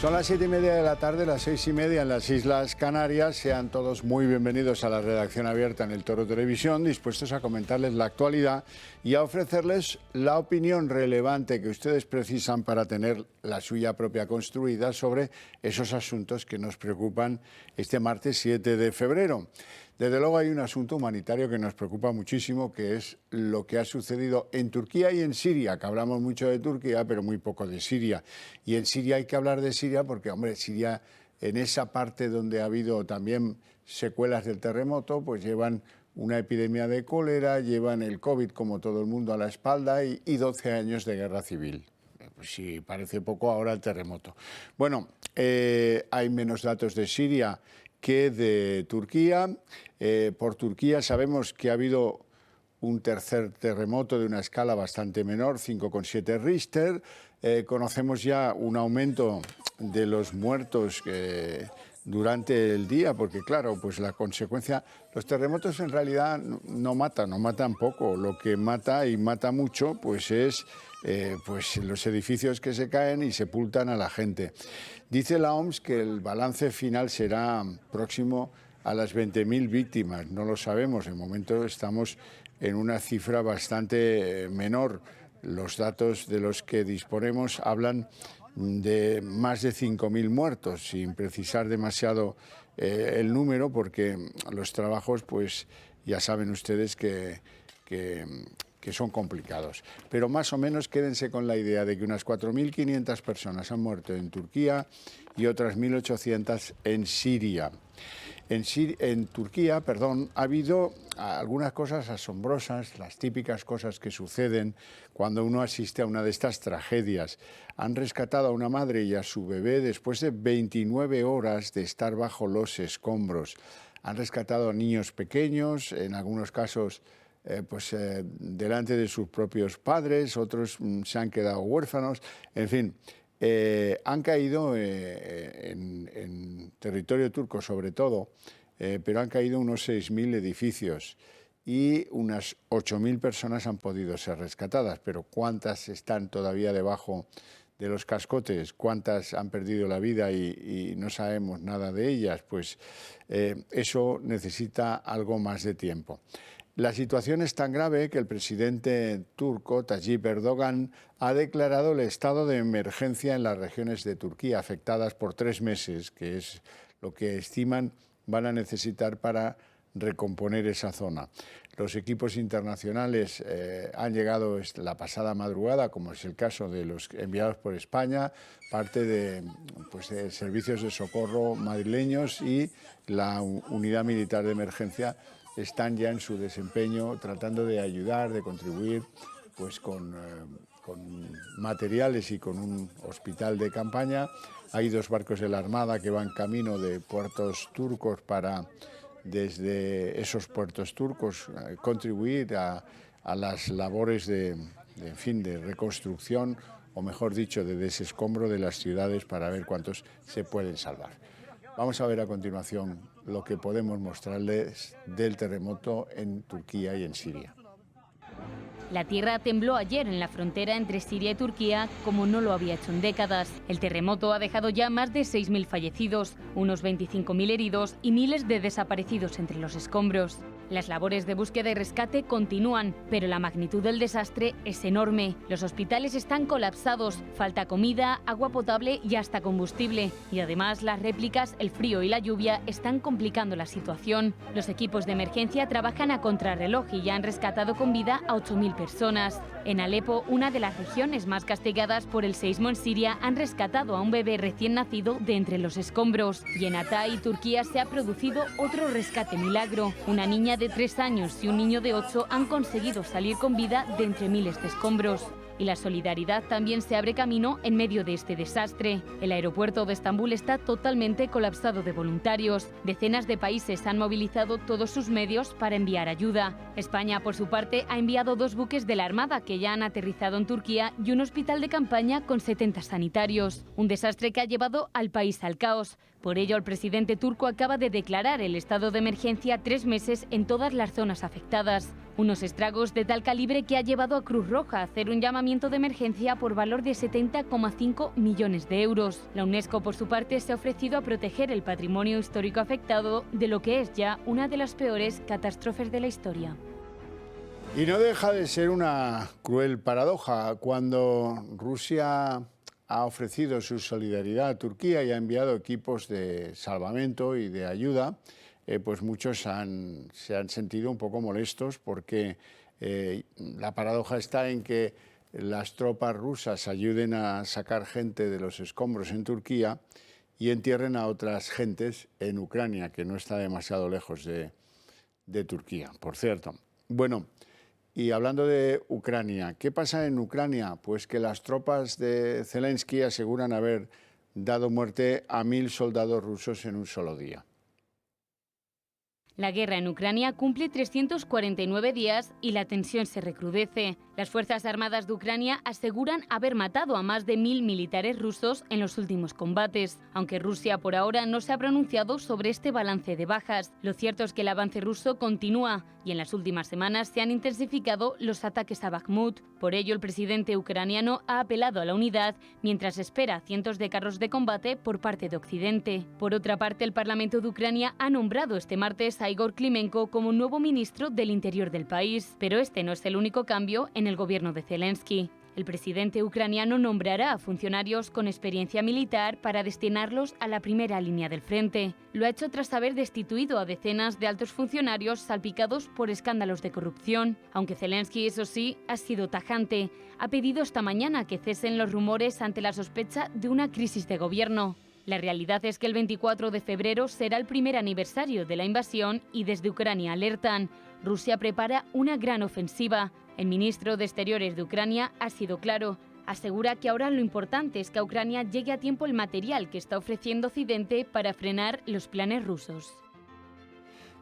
Son las 7:30 de la tarde, las 6:30 en las Islas Canarias. Sean todos muy bienvenidos a la redacción abierta en El Toro Televisión, dispuestos a comentarles la actualidad y a ofrecerles la opinión relevante que ustedes precisan para tener la suya propia construida sobre esos asuntos que nos preocupan este martes 7 de febrero. Desde luego hay un asunto humanitario que nos preocupa muchísimo, que es lo que ha sucedido en Turquía y en Siria, que hablamos mucho de Turquía, pero muy poco de Siria. Y en Siria hay que hablar de Siria porque, hombre, Siria, en esa parte donde ha habido también secuelas del terremoto, pues llevan una epidemia de cólera, llevan el COVID, como todo el mundo, a la espalda y 12 años de guerra civil. Pues sí, parece poco ahora el terremoto. Bueno, hay menos datos de Siria que de Turquía. Por Turquía sabemos que ha habido un tercer terremoto de una escala bastante menor, 5,7 Richter. Conocemos ya un aumento de los muertos durante el día, porque claro, pues la consecuencia, los terremotos en realidad no matan poco. Lo que mata y mata mucho, pues es pues los edificios que se caen y sepultan a la gente. Dice la OMS que el balance final será próximo a las 20.000 víctimas. No lo sabemos, de momento estamos en una cifra bastante menor. Los datos de los que disponemos hablan de más de 5.000 muertos, sin precisar demasiado el número, porque los trabajos, pues ya saben ustedes que son complicados. Pero más o menos quédense con la idea de que unas 4.500 personas han muerto en Turquía y otras 1.800 en Siria. En Turquía, ha habido algunas cosas asombrosas, las típicas cosas que suceden cuando uno asiste a una de estas tragedias. Han rescatado a una madre y a su bebé después de 29 horas de estar bajo los escombros. Han rescatado a niños pequeños, en algunos casos delante de sus propios padres, otros se han quedado huérfanos, en fin. Han caído en territorio turco sobre todo, pero han caído unos 6.000 edificios y unas 8.000 personas han podido ser rescatadas, pero ¿cuántas están todavía debajo de los cascotes? ¿Cuántas han perdido la vida y no sabemos nada de ellas? Pues eso necesita algo más de tiempo. La situación es tan grave que el presidente turco, Tayyip Erdogan, ha declarado el estado de emergencia en las regiones de Turquía afectadas por 3 meses, que es lo que estiman van a necesitar para recomponer esa zona. Los equipos internacionales han llegado la pasada madrugada, como es el caso de los enviados por España, parte de servicios de socorro madrileños y la unidad militar de emergencia están ya en su desempeño tratando de ayudar, de contribuir pues con materiales y con un hospital de campaña. Hay 2 barcos de la Armada que van camino de puertos turcos para, desde esos puertos turcos, contribuir a las labores de reconstrucción, o mejor dicho, de desescombro de las ciudades para ver cuántos se pueden salvar. Vamos a ver a continuación lo que podemos mostrarles del terremoto en Turquía y en Siria. La tierra tembló ayer en la frontera entre Siria y Turquía como no lo había hecho en décadas. El terremoto ha dejado ya más de 6.000 fallecidos, unos 25.000 heridos y miles de desaparecidos entre los escombros. Las labores de búsqueda y rescate continúan, pero la magnitud del desastre es enorme. Los hospitales están colapsados, falta comida, agua potable y hasta combustible. Y además las réplicas, el frío y la lluvia están complicando la situación. Los equipos de emergencia trabajan a contrarreloj y ya han rescatado con vida a 8.000 personas. En Alepo, una de las regiones más castigadas por el seísmo en Siria, han rescatado a un bebé recién nacido de entre los escombros. Y en Hatay, Turquía, se ha producido otro rescate milagro. Una niña de 3 años y un niño de 8 han conseguido salir con vida de entre miles de escombros. Y la solidaridad también se abre camino en medio de este desastre. El aeropuerto de Estambul está totalmente colapsado de voluntarios. Decenas de países han movilizado todos sus medios para enviar ayuda. España, por su parte, ha enviado 2 buques de la Armada que ya han aterrizado en Turquía y un hospital de campaña con 70 sanitarios. Un desastre que ha llevado al país al caos. Por ello, el presidente turco acaba de declarar el estado de emergencia 3 meses en todas las zonas afectadas. Unos estragos de tal calibre que ha llevado a Cruz Roja a hacer un llamamiento de emergencia por valor de 70,5 millones de euros. La UNESCO, por su parte, se ha ofrecido a proteger el patrimonio histórico afectado de lo que es ya una de las peores catástrofes de la historia. Y no deja de ser una cruel paradoja cuando Rusia ha ofrecido su solidaridad a Turquía y ha enviado equipos de salvamento y de ayuda. Pues muchos se han sentido un poco molestos porque la paradoja está en que las tropas rusas ayuden a sacar gente de los escombros en Turquía y entierren a otras gentes en Ucrania, que no está demasiado lejos de Turquía, por cierto. Bueno, y hablando de Ucrania, ¿qué pasa en Ucrania? Pues que las tropas de Zelensky aseguran haber dado muerte a 1.000 soldados rusos en un solo día. La guerra en Ucrania cumple 349 días y la tensión se recrudece. Las Fuerzas Armadas de Ucrania aseguran haber matado a más de 1.000 militares rusos en los últimos combates, aunque Rusia por ahora no se ha pronunciado sobre este balance de bajas. Lo cierto es que el avance ruso continúa y en las últimas semanas se han intensificado los ataques a Bakhmut. Por ello, el presidente ucraniano ha apelado a la unidad mientras espera cientos de carros de combate por parte de Occidente. Por otra parte, el Parlamento de Ucrania ha nombrado este martes a Igor Klimenko como nuevo ministro del Interior del país. Pero este no es el único cambio en el gobierno de Zelensky. El presidente ucraniano nombrará a funcionarios con experiencia militar para destinarlos a la primera línea del frente. Lo ha hecho tras haber destituido a decenas de altos funcionarios salpicados por escándalos de corrupción. Aunque Zelensky, eso sí, ha sido tajante. Ha pedido esta mañana que cesen los rumores ante la sospecha de una crisis de gobierno. La realidad es que el 24 de febrero será el primer aniversario de la invasión y desde Ucrania alertan. Rusia prepara una gran ofensiva. El ministro de Exteriores de Ucrania ha sido claro. Asegura que ahora lo importante es que a Ucrania llegue a tiempo el material que está ofreciendo Occidente para frenar los planes rusos.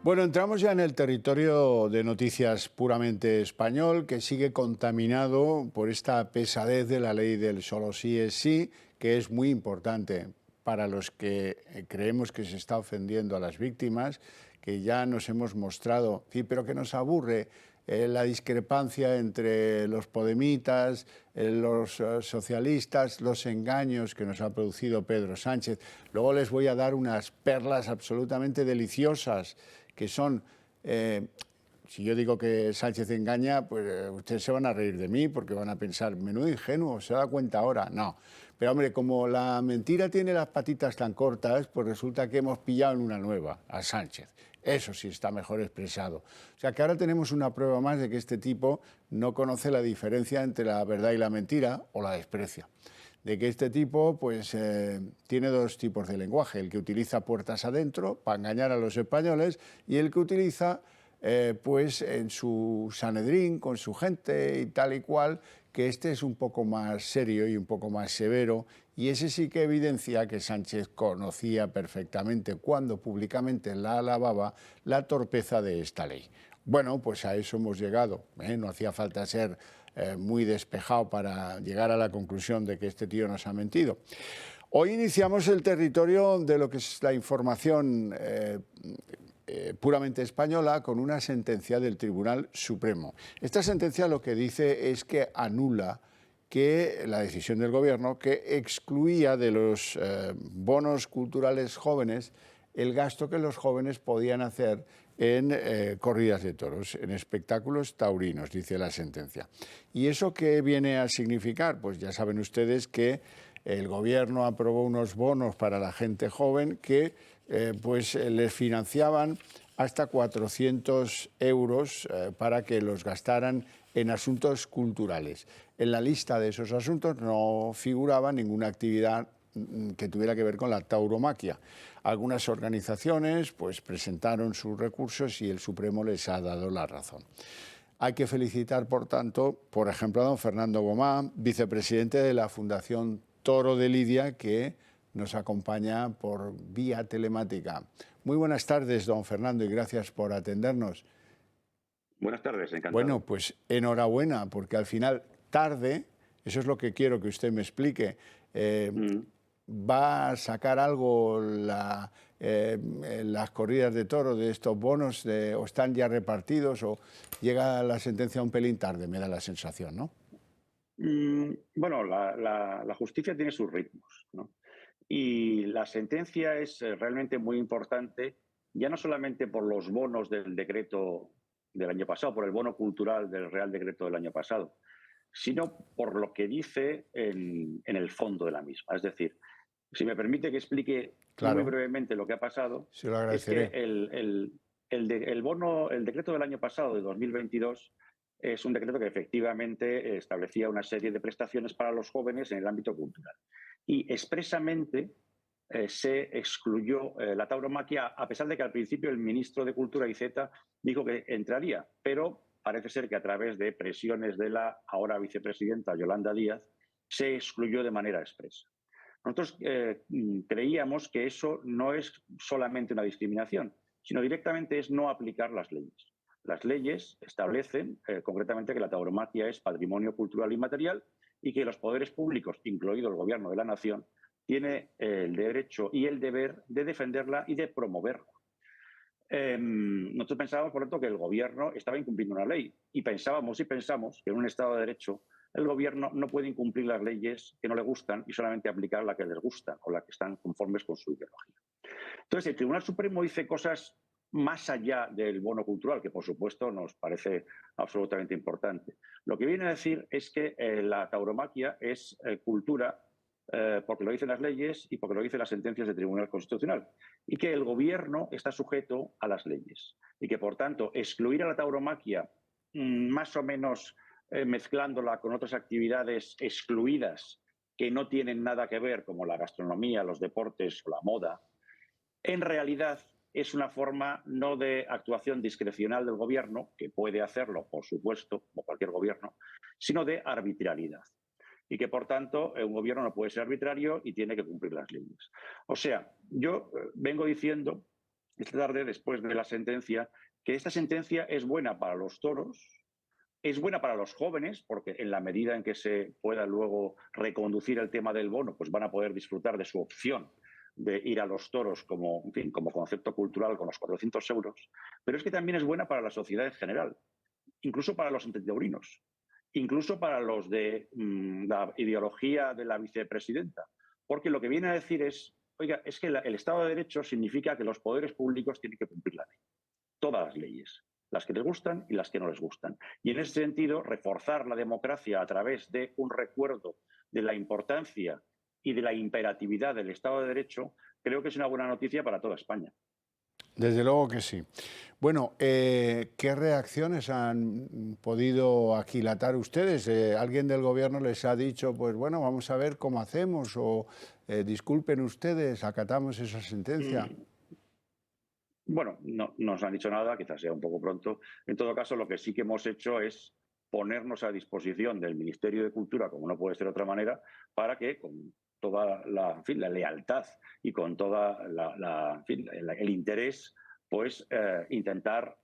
Bueno, entramos ya en el territorio de noticias puramente español, que sigue contaminado por esta pesadez de la ley del solo sí es sí, que es muy importante para los que creemos que se está ofendiendo a las víctimas, que ya nos hemos mostrado, sí, pero que nos aburre la discrepancia entre los podemitas, los socialistas, los engaños que nos ha producido Pedro Sánchez. Luego les voy a dar unas perlas absolutamente deliciosas, que son... si yo digo que Sánchez engaña, pues ustedes se van a reír de mí porque van a pensar, menudo ingenuo, ¿se da cuenta ahora? No. Pero hombre, como la mentira tiene las patitas tan cortas, pues resulta que hemos pillado en una nueva, a Sánchez. Eso sí está mejor expresado. O sea que ahora tenemos una prueba más de que este tipo no conoce la diferencia entre la verdad y la mentira, o la desprecia. De que este tipo pues tiene dos tipos de lenguaje, el que utiliza puertas adentro para engañar a los españoles y el que utiliza pues en su Sanedrín, con su gente y tal y cual, que este es un poco más serio y un poco más severo, y ese sí que evidencia que Sánchez conocía perfectamente, cuando públicamente la alababa, la torpeza de esta ley. Bueno, pues a eso hemos llegado, no hacía falta ser muy despejado para llegar a la conclusión de que este tío nos ha mentido. Hoy iniciamos el territorio de lo que es la información puramente española, con una sentencia del Tribunal Supremo. Esta sentencia lo que dice es que anula que la decisión del Gobierno que excluía de los bonos culturales jóvenes el gasto que los jóvenes podían hacer en corridas de toros, en espectáculos taurinos, dice la sentencia. ¿Y eso qué viene a significar? Pues ya saben ustedes que el Gobierno aprobó unos bonos para la gente joven que pues les financiaban hasta 400 euros para que los gastaran en asuntos culturales. En la lista de esos asuntos no figuraba ninguna actividad que tuviera que ver con la tauromaquia. Algunas organizaciones pues presentaron sus recursos y el Supremo les ha dado la razón. Hay que felicitar, por tanto, por ejemplo, a don Fernando Gomá, vicepresidente de la Fundación Toro de Lidia, que nos acompaña por vía telemática. Muy buenas tardes, don Fernando, y gracias por atendernos. Buenas tardes, encantado. Bueno, pues enhorabuena, porque al final, tarde, eso es lo que quiero que usted me explique, ¿Va a sacar algo las corridas de toros de estos bonos o están ya repartidos o llega la sentencia un pelín tarde? Me da la sensación, ¿no? Bueno, la justicia tiene sus ritmos, ¿no? Y la sentencia es realmente muy importante, ya no solamente por los bonos del decreto del año pasado, por el bono cultural del Real Decreto del año pasado, sino por lo que dice en el fondo de la misma. Es decir, si me permite que explique muy Claro, brevemente lo que ha pasado, se lo es que agradeceré. el decreto del año pasado, de 2022, es un decreto que efectivamente establecía una serie de prestaciones para los jóvenes en el ámbito cultural. Y expresamente se excluyó la tauromaquia, a pesar de que al principio el ministro de Cultura, Iceta, dijo que entraría, pero parece ser que a través de presiones de la ahora vicepresidenta Yolanda Díaz se excluyó de manera expresa. Nosotros creíamos que eso no es solamente una discriminación, sino directamente es no aplicar las leyes. Las leyes establecen concretamente que la tauromaquia es patrimonio cultural inmaterial y que los poderes públicos, incluido el Gobierno de la Nación, tiene el derecho y el deber de defenderla y de promoverla. Nosotros pensábamos, por lo tanto, que el Gobierno estaba incumpliendo una ley y pensamos que en un Estado de Derecho el Gobierno no puede incumplir las leyes que no le gustan y solamente aplicar la que les gusta o la que están conformes con su ideología. Entonces, el Tribunal Supremo dice cosas más allá del bono cultural, que por supuesto nos parece absolutamente importante. Lo que viene a decir es que la tauromaquia es cultura porque lo dicen las leyes y porque lo dicen las sentencias del Tribunal Constitucional, y que el Gobierno está sujeto a las leyes y que, por tanto, excluir a la tauromaquia más o menos mezclándola con otras actividades excluidas que no tienen nada que ver, como la gastronomía, los deportes o la moda, en realidad es una forma no de actuación discrecional del Gobierno, que puede hacerlo, por supuesto, como cualquier Gobierno, sino de arbitrariedad. Y que, por tanto, un Gobierno no puede ser arbitrario y tiene que cumplir las leyes. O sea, yo vengo diciendo esta tarde, después de la sentencia, que esta sentencia es buena para los toros, es buena para los jóvenes, porque en la medida en que se pueda luego reconducir el tema del bono, pues van a poder disfrutar de su opción de ir a los toros como, en fin, como concepto cultural con los 400 euros, pero es que también es buena para la sociedad en general, incluso para los antitaurinos, incluso para los de la ideología de la vicepresidenta, porque lo que viene a decir es, oiga, es que el Estado de Derecho significa que los poderes públicos tienen que cumplir la ley, todas las leyes, las que les gustan y las que no les gustan. Y en ese sentido, reforzar la democracia a través de un recuerdo de la importancia y de la imperatividad del Estado de Derecho, creo que es una buena noticia para toda España. Desde luego que sí. Bueno, ¿qué reacciones han podido aquilatar ustedes? ¿Alguien del Gobierno les ha dicho, pues bueno, vamos a ver cómo hacemos o disculpen ustedes, acatamos esa sentencia? Bueno, no nos han dicho nada, quizás sea un poco pronto. En todo caso, lo que sí que hemos hecho es ponernos a disposición del Ministerio de Cultura, como no puede ser de otra manera, para que con toda la, en fin, la lealtad y con toda en fin, el interés, pues intentar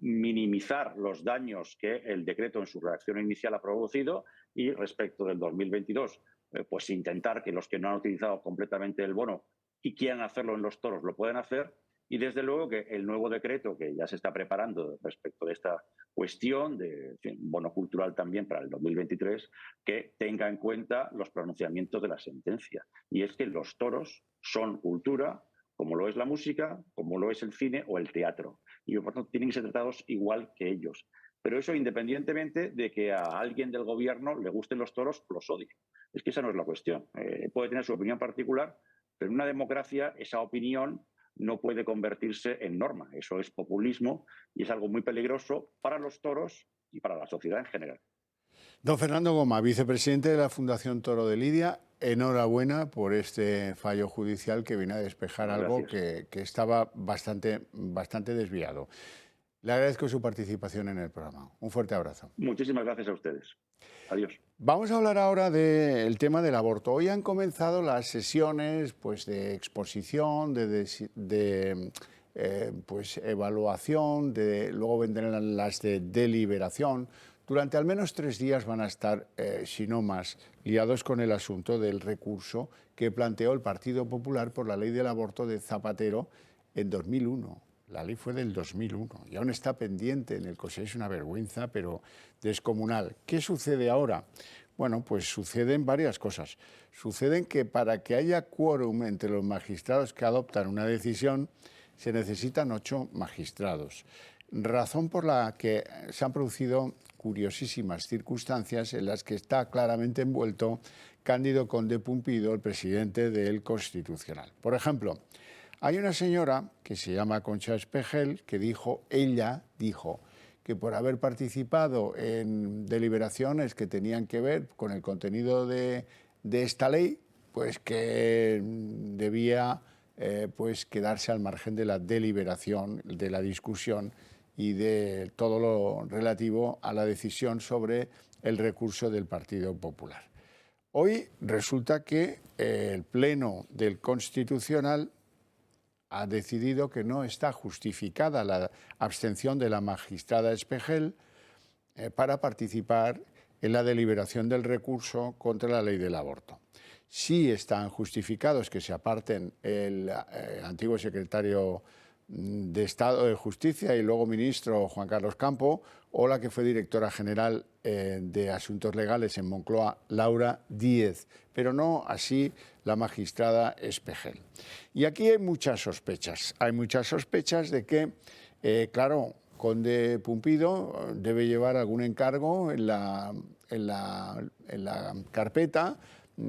minimizar los daños que el decreto en su redacción inicial ha producido y respecto del 2022, pues intentar que los que no han utilizado completamente el bono y quieran hacerlo en los toros lo puedan hacer. Y desde luego que el nuevo decreto que ya se está preparando respecto de esta cuestión de bono cultural también para el 2023, que tenga en cuenta los pronunciamientos de la sentencia. Y es que los toros son cultura, como lo es la música, como lo es el cine o el teatro. Y por tanto tienen que ser tratados igual que ellos. Pero eso independientemente de que a alguien del Gobierno le gusten los toros o los odie. Es que esa no es la cuestión. Puede tener su opinión particular, pero en una democracia esa opinión no puede convertirse en norma. Eso es populismo y es algo muy peligroso para los toros y para la sociedad en general. Don Fernando Goma, vicepresidente de la Fundación Toro de Lidia, enhorabuena por este fallo judicial que viene a despejar algo Gracias. que estaba bastante desviado. Le agradezco su participación en el programa. Un fuerte abrazo. Muchísimas gracias a ustedes. Adiós. Vamos a hablar ahora del tema del aborto. Hoy han comenzado las sesiones pues, de exposición, pues, evaluación, luego vendrán las de deliberación. Durante al menos 3 días van a estar, si no más, liados con el asunto del recurso que planteó el Partido Popular por la ley del aborto de Zapatero en 2001. La ley fue del 2001 y aún está pendiente en el Consejo. Es una vergüenza, pero descomunal. ¿Qué sucede ahora? Bueno, pues suceden varias cosas. Suceden que para que haya quórum entre los magistrados que adoptan una decisión, se necesitan 8 magistrados. Razón por la que se han producido curiosísimas circunstancias en las que está claramente envuelto Cándido Conde Pumpido, el presidente del Constitucional. Por ejemplo, hay una señora que se llama Concha Espejel que ella dijo que por haber participado en deliberaciones que tenían que ver con el contenido de esta ley, pues que debía pues quedarse al margen de la deliberación, de la discusión y de todo lo relativo a la decisión sobre el recurso del Partido Popular. Hoy resulta que el Pleno del Constitucional ha decidido que no está justificada la abstención de la magistrada Espejel para participar en la deliberación del recurso contra la ley del aborto. Sí están justificados que se aparten el antiguo secretario de Estado de Justicia y luego ministro Juan Carlos Campo, o la que fue directora general de Asuntos Legales en Moncloa, Laura Díez, pero no así la magistrada Espejel. Y aquí hay muchas sospechas. Hay muchas sospechas de que, claro, Conde Pumpido debe llevar algún encargo en la carpeta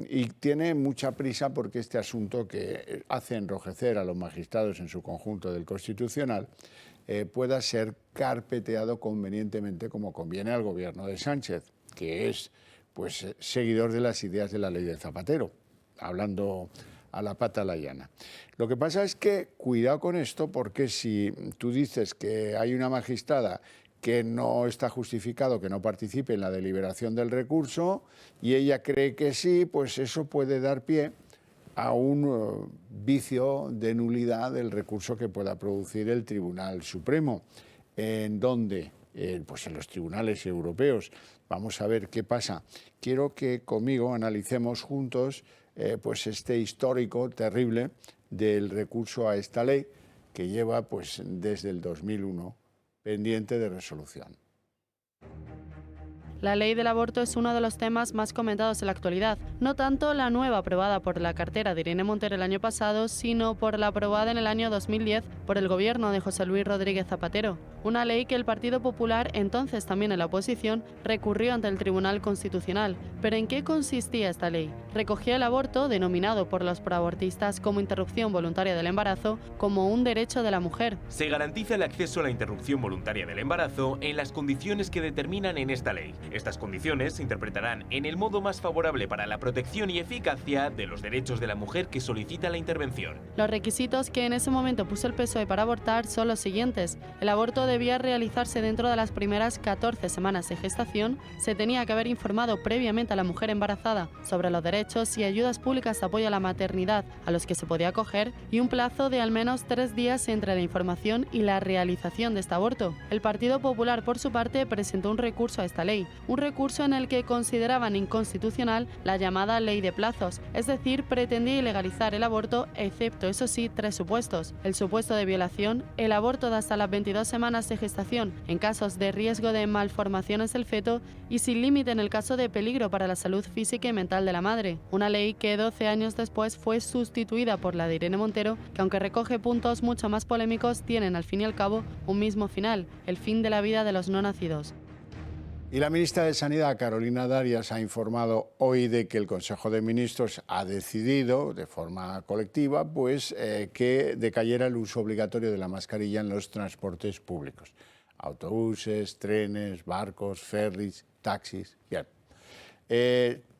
y tiene mucha prisa porque este asunto que hace enrojecer a los magistrados en su conjunto del Constitucional pueda ser carpeteado convenientemente como conviene al gobierno de Sánchez, que es pues seguidor de las ideas de la ley de Zapatero, hablando a la pata la llana. Lo que pasa es que cuidado con esto, porque si tú dices que hay una magistrada que no está justificado que no participe en la deliberación del recurso y ella cree que sí, pues eso puede dar pie a un vicio de nulidad del recurso que pueda producir el Tribunal Supremo. ¿En dónde? Pues en los tribunales europeos. Vamos a ver qué pasa. Quiero que conmigo analicemos juntos pues este histórico terrible del recurso a esta ley que lleva pues desde el 2001 pendiente de resolución. La ley del aborto es uno de los temas más comentados en la actualidad, no tanto la nueva aprobada por la cartera de Irene Montero el año pasado, sino por la aprobada en el año 2010 por el gobierno de José Luis Rodríguez Zapatero, una ley que el Partido Popular, entonces también en la oposición, recurrió ante el Tribunal Constitucional. ¿Pero en qué consistía esta ley? Recogía el aborto, denominado por los proabortistas como interrupción voluntaria del embarazo, como un derecho de la mujer. Se garantiza el acceso a la interrupción voluntaria del embarazo en las condiciones que determinan en esta ley. Estas condiciones se interpretarán en el modo más favorable para la protección y eficacia de los derechos de la mujer que solicita la intervención. Los requisitos que en ese momento puso el PSOE para abortar son los siguientes. El aborto debía realizarse dentro de las primeras 14 semanas de gestación, se tenía que haber informado previamente a la mujer embarazada sobre los derechos y ayudas públicas de apoyo a la maternidad a los que se podía acoger y un plazo de al menos 3 días entre la información y la realización de este aborto. El Partido Popular, por su parte, presentó un recurso a esta ley, un recurso en el que consideraban inconstitucional la llamada ley de plazos, es decir, pretendía ilegalizar el aborto, excepto, eso sí, 3 supuestos. El supuesto de violación, el aborto de hasta las 22 semanas de gestación en casos de riesgo de malformaciones del feto y sin límite en el caso de peligro para la salud física y mental de la madre. Una ley que 12 años después fue sustituida por la de Irene Montero, que aunque recoge puntos mucho más polémicos, tienen al fin y al cabo un mismo final, el fin de la vida de los no nacidos. Y la ministra de Sanidad, Carolina Darias, ha informado hoy de que el Consejo de Ministros ha decidido, de forma colectiva, pues que decayera el uso obligatorio de la mascarilla en los transportes públicos. Autobuses, trenes, barcos, ferries, taxis. Bien.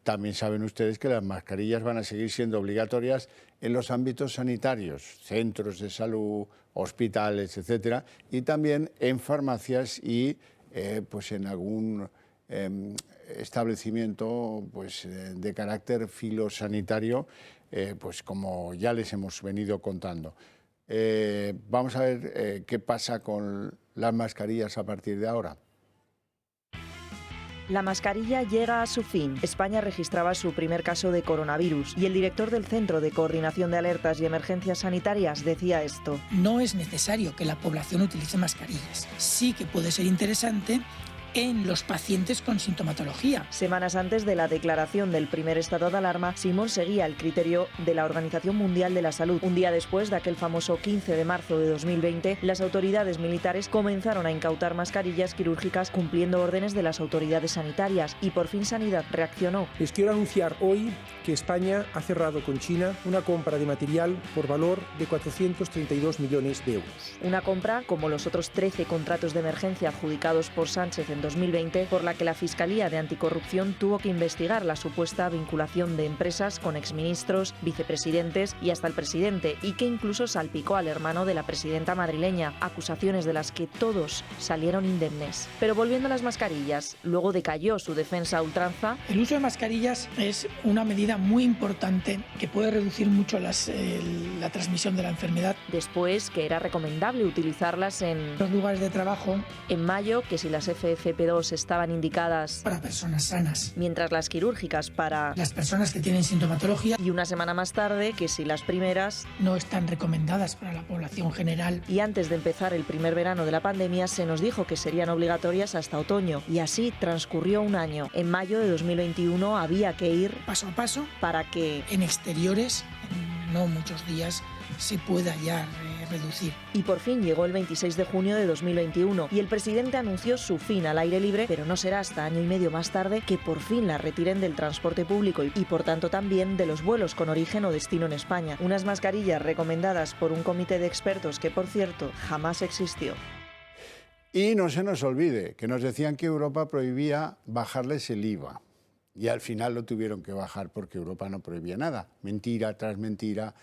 También saben ustedes que las mascarillas van a seguir siendo obligatorias en los ámbitos sanitarios, centros de salud, hospitales, etcétera, y también en farmacias y pues en algún establecimiento pues, de carácter filosanitario, pues como ya les hemos venido contando. Vamos a ver qué pasa con las mascarillas a partir de ahora. La mascarilla llega a su fin. España registraba su primer caso de coronavirus y el director del Centro de Coordinación de Alertas y Emergencias Sanitarias decía esto. No es necesario que la población utilice mascarillas. Sí que puede ser interesante en los pacientes con sintomatología. Semanas antes de la declaración del primer estado de alarma, Simón seguía el criterio de la Organización Mundial de la Salud. Un día después de aquel famoso 15 de marzo de 2020, las autoridades militares comenzaron a incautar mascarillas quirúrgicas cumpliendo órdenes de las autoridades sanitarias y por fin Sanidad reaccionó. Les quiero anunciar hoy que España ha cerrado con China una compra de material por valor de 432 millones de euros. Una compra como los otros 13 contratos de emergencia adjudicados por Sánchez en 2020, por la que la Fiscalía de Anticorrupción tuvo que investigar la supuesta vinculación de empresas con exministros, vicepresidentes y hasta el presidente, y que incluso salpicó al hermano de la presidenta madrileña, acusaciones de las que todos salieron indemnes. Pero volviendo a las mascarillas, luego decayó su defensa a ultranza. El uso de mascarillas es una medida muy importante que puede reducir mucho la transmisión de la enfermedad. Después, que era recomendable utilizarlas en los lugares de trabajo. En mayo, que si las FFP2 estaban indicadas para personas sanas, mientras las quirúrgicas para las personas que tienen sintomatología, y una semana más tarde que si las primeras no están recomendadas para la población general. Y antes de empezar el primer verano de la pandemia se nos dijo que serían obligatorias hasta otoño y así transcurrió un año. En mayo de 2021 había que ir paso a paso para que en exteriores, en no muchos días, se pueda ya reducir. Y por fin llegó el 26 de junio de 2021 y el presidente anunció su fin al aire libre, pero no será hasta año y medio más tarde que por fin la retiren del transporte público y por tanto también de los vuelos con origen o destino en España. Unas mascarillas recomendadas por un comité de expertos que, por cierto, jamás existió. Y no se nos olvide que nos decían que Europa prohibía bajarles el IVA. Y al final lo tuvieron que bajar porque Europa no prohibía nada. Mentira tras mentira,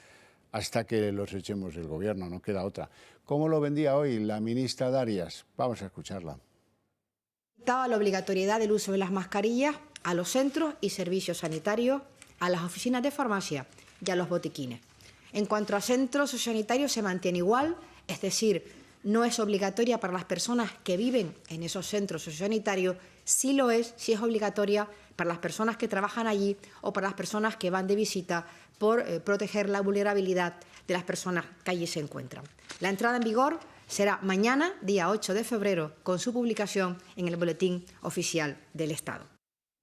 hasta que los echemos del gobierno, no queda otra. ¿Cómo lo vendía hoy la ministra Darias? Vamos a escucharla. Daba la obligatoriedad del uso de las mascarillas a los centros y servicios sanitarios, a las oficinas de farmacia y a los botiquines. En cuanto a centros sociosanitarios se mantiene igual, es decir, no es obligatoria para las personas que viven en esos centros sociosanitarios, sí es obligatoria para las personas que trabajan allí o para las personas que van de visita por proteger la vulnerabilidad de las personas que allí se encuentran. La entrada en vigor será mañana, día 8 de febrero, con su publicación en el Boletín Oficial del Estado.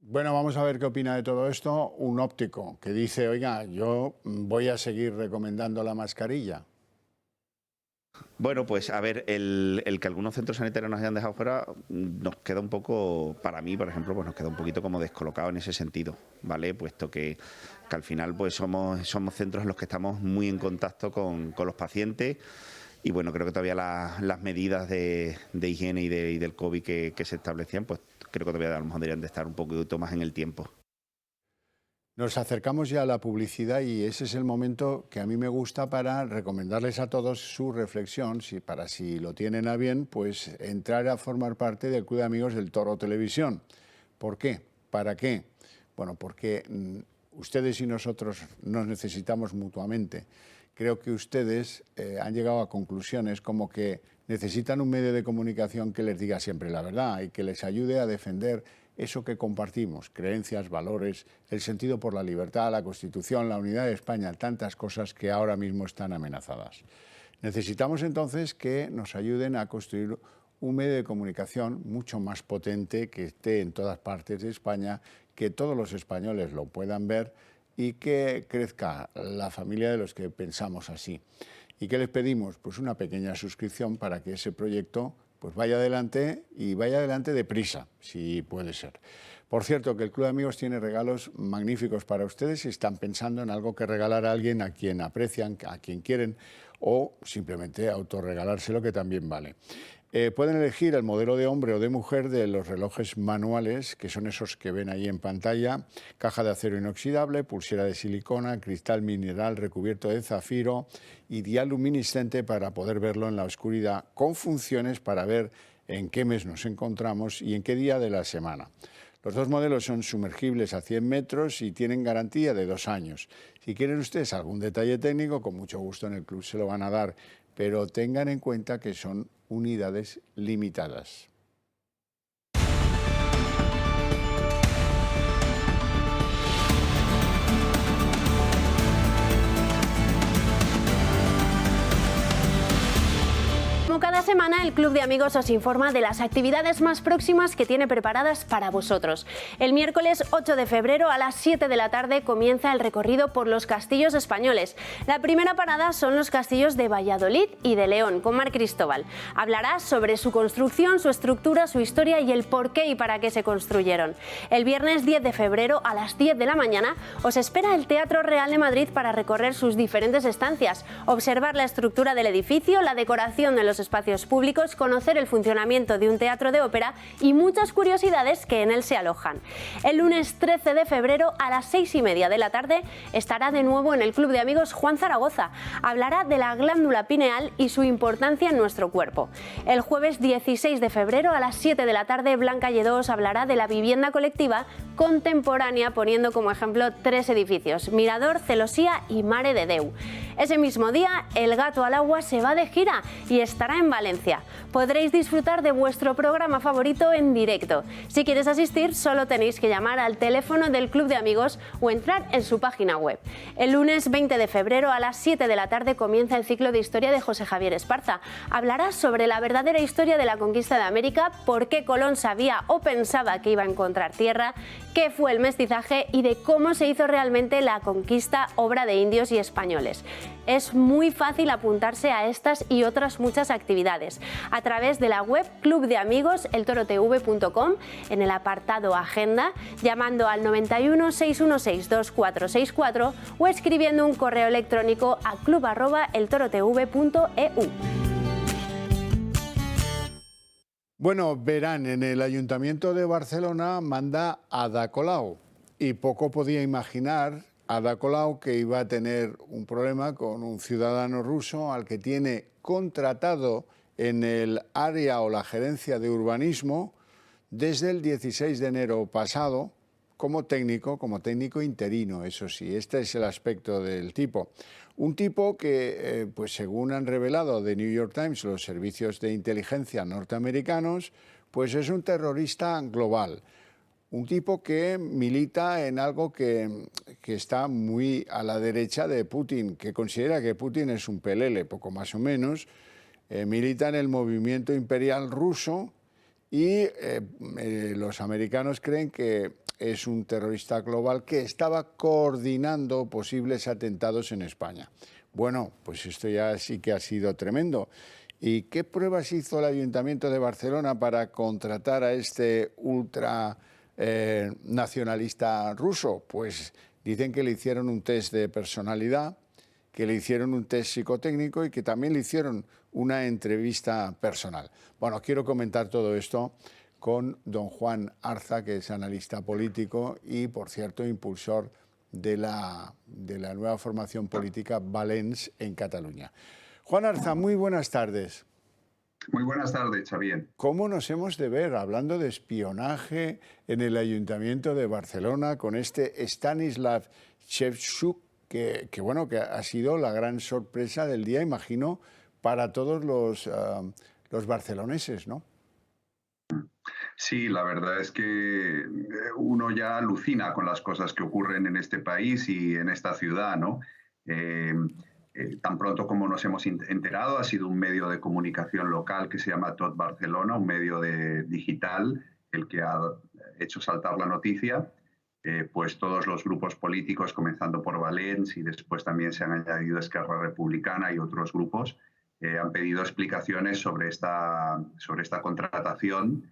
Bueno, vamos a ver qué opina de todo esto un óptico que dice, oiga, yo voy a seguir recomendando la mascarilla. Bueno, pues a ver, el que algunos centros sanitarios nos hayan dejado fuera nos queda un poco, para mí, por ejemplo, pues nos queda un poquito como descolocado en ese sentido, ¿vale? Puesto que al final pues somos centros en los que estamos muy en contacto con los pacientes y bueno, creo que todavía las medidas de higiene y del COVID que se establecían, pues creo que todavía a lo mejor deberían de estar un poquito más en el tiempo. Nos acercamos ya a la publicidad y ese es el momento que a mí me gusta para recomendarles a todos su reflexión, si lo tienen a bien, pues entrar a formar parte del Club de Amigos del Toro Televisión. ¿Por qué? ¿Para qué? Bueno, porque ustedes y nosotros nos necesitamos mutuamente. Creo que ustedes han llegado a conclusiones como que necesitan un medio de comunicación que les diga siempre la verdad y que les ayude a defender eso que compartimos, creencias, valores, el sentido por la libertad, la Constitución, la unidad de España, tantas cosas que ahora mismo están amenazadas. Necesitamos entonces que nos ayuden a construir un medio de comunicación mucho más potente, que esté en todas partes de España, que todos los españoles lo puedan ver y que crezca la familia de los que pensamos así. ¿Y qué les pedimos? Pues una pequeña suscripción para que ese proyecto pues vaya adelante y vaya adelante deprisa, si puede ser. Por cierto, que el Club de Amigos tiene regalos magníficos para ustedes si están pensando en algo que regalar a alguien a quien aprecian, a quien quieren, o simplemente autorregalárselo, que también vale. Pueden elegir el modelo de hombre o de mujer de los relojes manuales, que son esos que ven ahí en pantalla, caja de acero inoxidable, pulsera de silicona, cristal mineral recubierto de zafiro y dial luminiscente para poder verlo en la oscuridad, con funciones para ver en qué mes nos encontramos y en qué día de la semana. Los dos modelos son sumergibles a 100 metros y tienen garantía de 2 años. Si quieren ustedes algún detalle técnico, con mucho gusto en el club se lo van a dar, pero tengan en cuenta que son unidades limitadas. Como cada semana, el Club de Amigos os informa de las actividades más próximas que tiene preparadas para vosotros. El miércoles 8 de febrero a las 7 de la tarde comienza el recorrido por los castillos españoles. La primera parada son los castillos de Valladolid y de León, con Mar Cristóbal. Hablará sobre su construcción, su estructura, su historia y el por qué y para qué se construyeron. El viernes 10 de febrero a las 10 de la mañana os espera el Teatro Real de Madrid para recorrer sus diferentes estancias, observar la estructura del edificio, la decoración de los espacios públicos, conocer el funcionamiento de un teatro de ópera y muchas curiosidades que en él se alojan. El lunes 13 de febrero a las 6:30 de la tarde estará de nuevo en el Club de Amigos Juan Zaragoza. Hablará de la glándula pineal y su importancia en nuestro cuerpo. El jueves 16 de febrero a las 7 de la tarde Blanca Lledó os hablará de la vivienda colectiva contemporánea, poniendo como ejemplo 3 edificios: Mirador, Celosía y Mare de Déu. Ese mismo día, El Gato al Agua se va de gira y estará en Valencia. Podréis disfrutar de vuestro programa favorito en directo. Si quieres asistir, solo tenéis que llamar al teléfono del Club de Amigos o entrar en su página web. El lunes 20 de febrero a las 7 de la tarde comienza el ciclo de historia de José Javier Esparza. Hablará sobre la verdadera historia de la conquista de América, por qué Colón sabía o pensaba que iba a encontrar tierra, qué fue el mestizaje y de cómo se hizo realmente la conquista, obra de indios y españoles. Es muy fácil apuntarse a estas y otras muchas actividades a través de la web clubdeamigos.eltorotv.com, en el apartado Agenda, llamando al 91 616 2464 o escribiendo un correo electrónico a club@eltorotv.eu. Bueno, verán, en el Ayuntamiento de Barcelona manda Ada Colau y poco podía imaginar Ada Colau que iba a tener un problema con un ciudadano ruso al que tiene contratado en el área o la gerencia de urbanismo desde el 16 de enero pasado como técnico interino, eso sí, este es el aspecto del tipo. Un tipo que, pues según han revelado The New York Times los servicios de inteligencia norteamericanos, pues es un terrorista global. Un tipo que milita en algo que está muy a la derecha de Putin, que considera que Putin es un pelele, poco más o menos. Milita en el movimiento imperial ruso y los americanos creen que es un terrorista global que estaba coordinando posibles atentados en España. Bueno, pues esto ya sí que ha sido tremendo. ¿Y qué pruebas hizo el Ayuntamiento de Barcelona para contratar a este ultra nacionalista ruso? Pues dicen que le hicieron un test de personalidad, que le hicieron un test psicotécnico y que también le hicieron una entrevista personal. Bueno, quiero comentar todo esto con don Juan Arza, que es analista político y, por cierto, impulsor de la nueva formación política Valens en Cataluña. Juan Arza, muy buenas tardes. Muy buenas tardes, Xavier. ¿Cómo nos hemos de ver hablando de espionaje en el Ayuntamiento de Barcelona con este Stanislav Shevchuk, que ha sido la gran sorpresa del día, imagino, para todos los barceloneses, ¿no? Sí, la verdad es que uno ya alucina con las cosas que ocurren en este país y en esta ciudad, ¿no? Tan pronto como nos hemos enterado, ha sido un medio de comunicación local que se llama Tot Barcelona, un medio digital, el que ha hecho saltar la noticia. Pues todos los grupos políticos, comenzando por Valens y después también se han añadido Esquerra Republicana y otros grupos, han pedido explicaciones sobre esta contratación.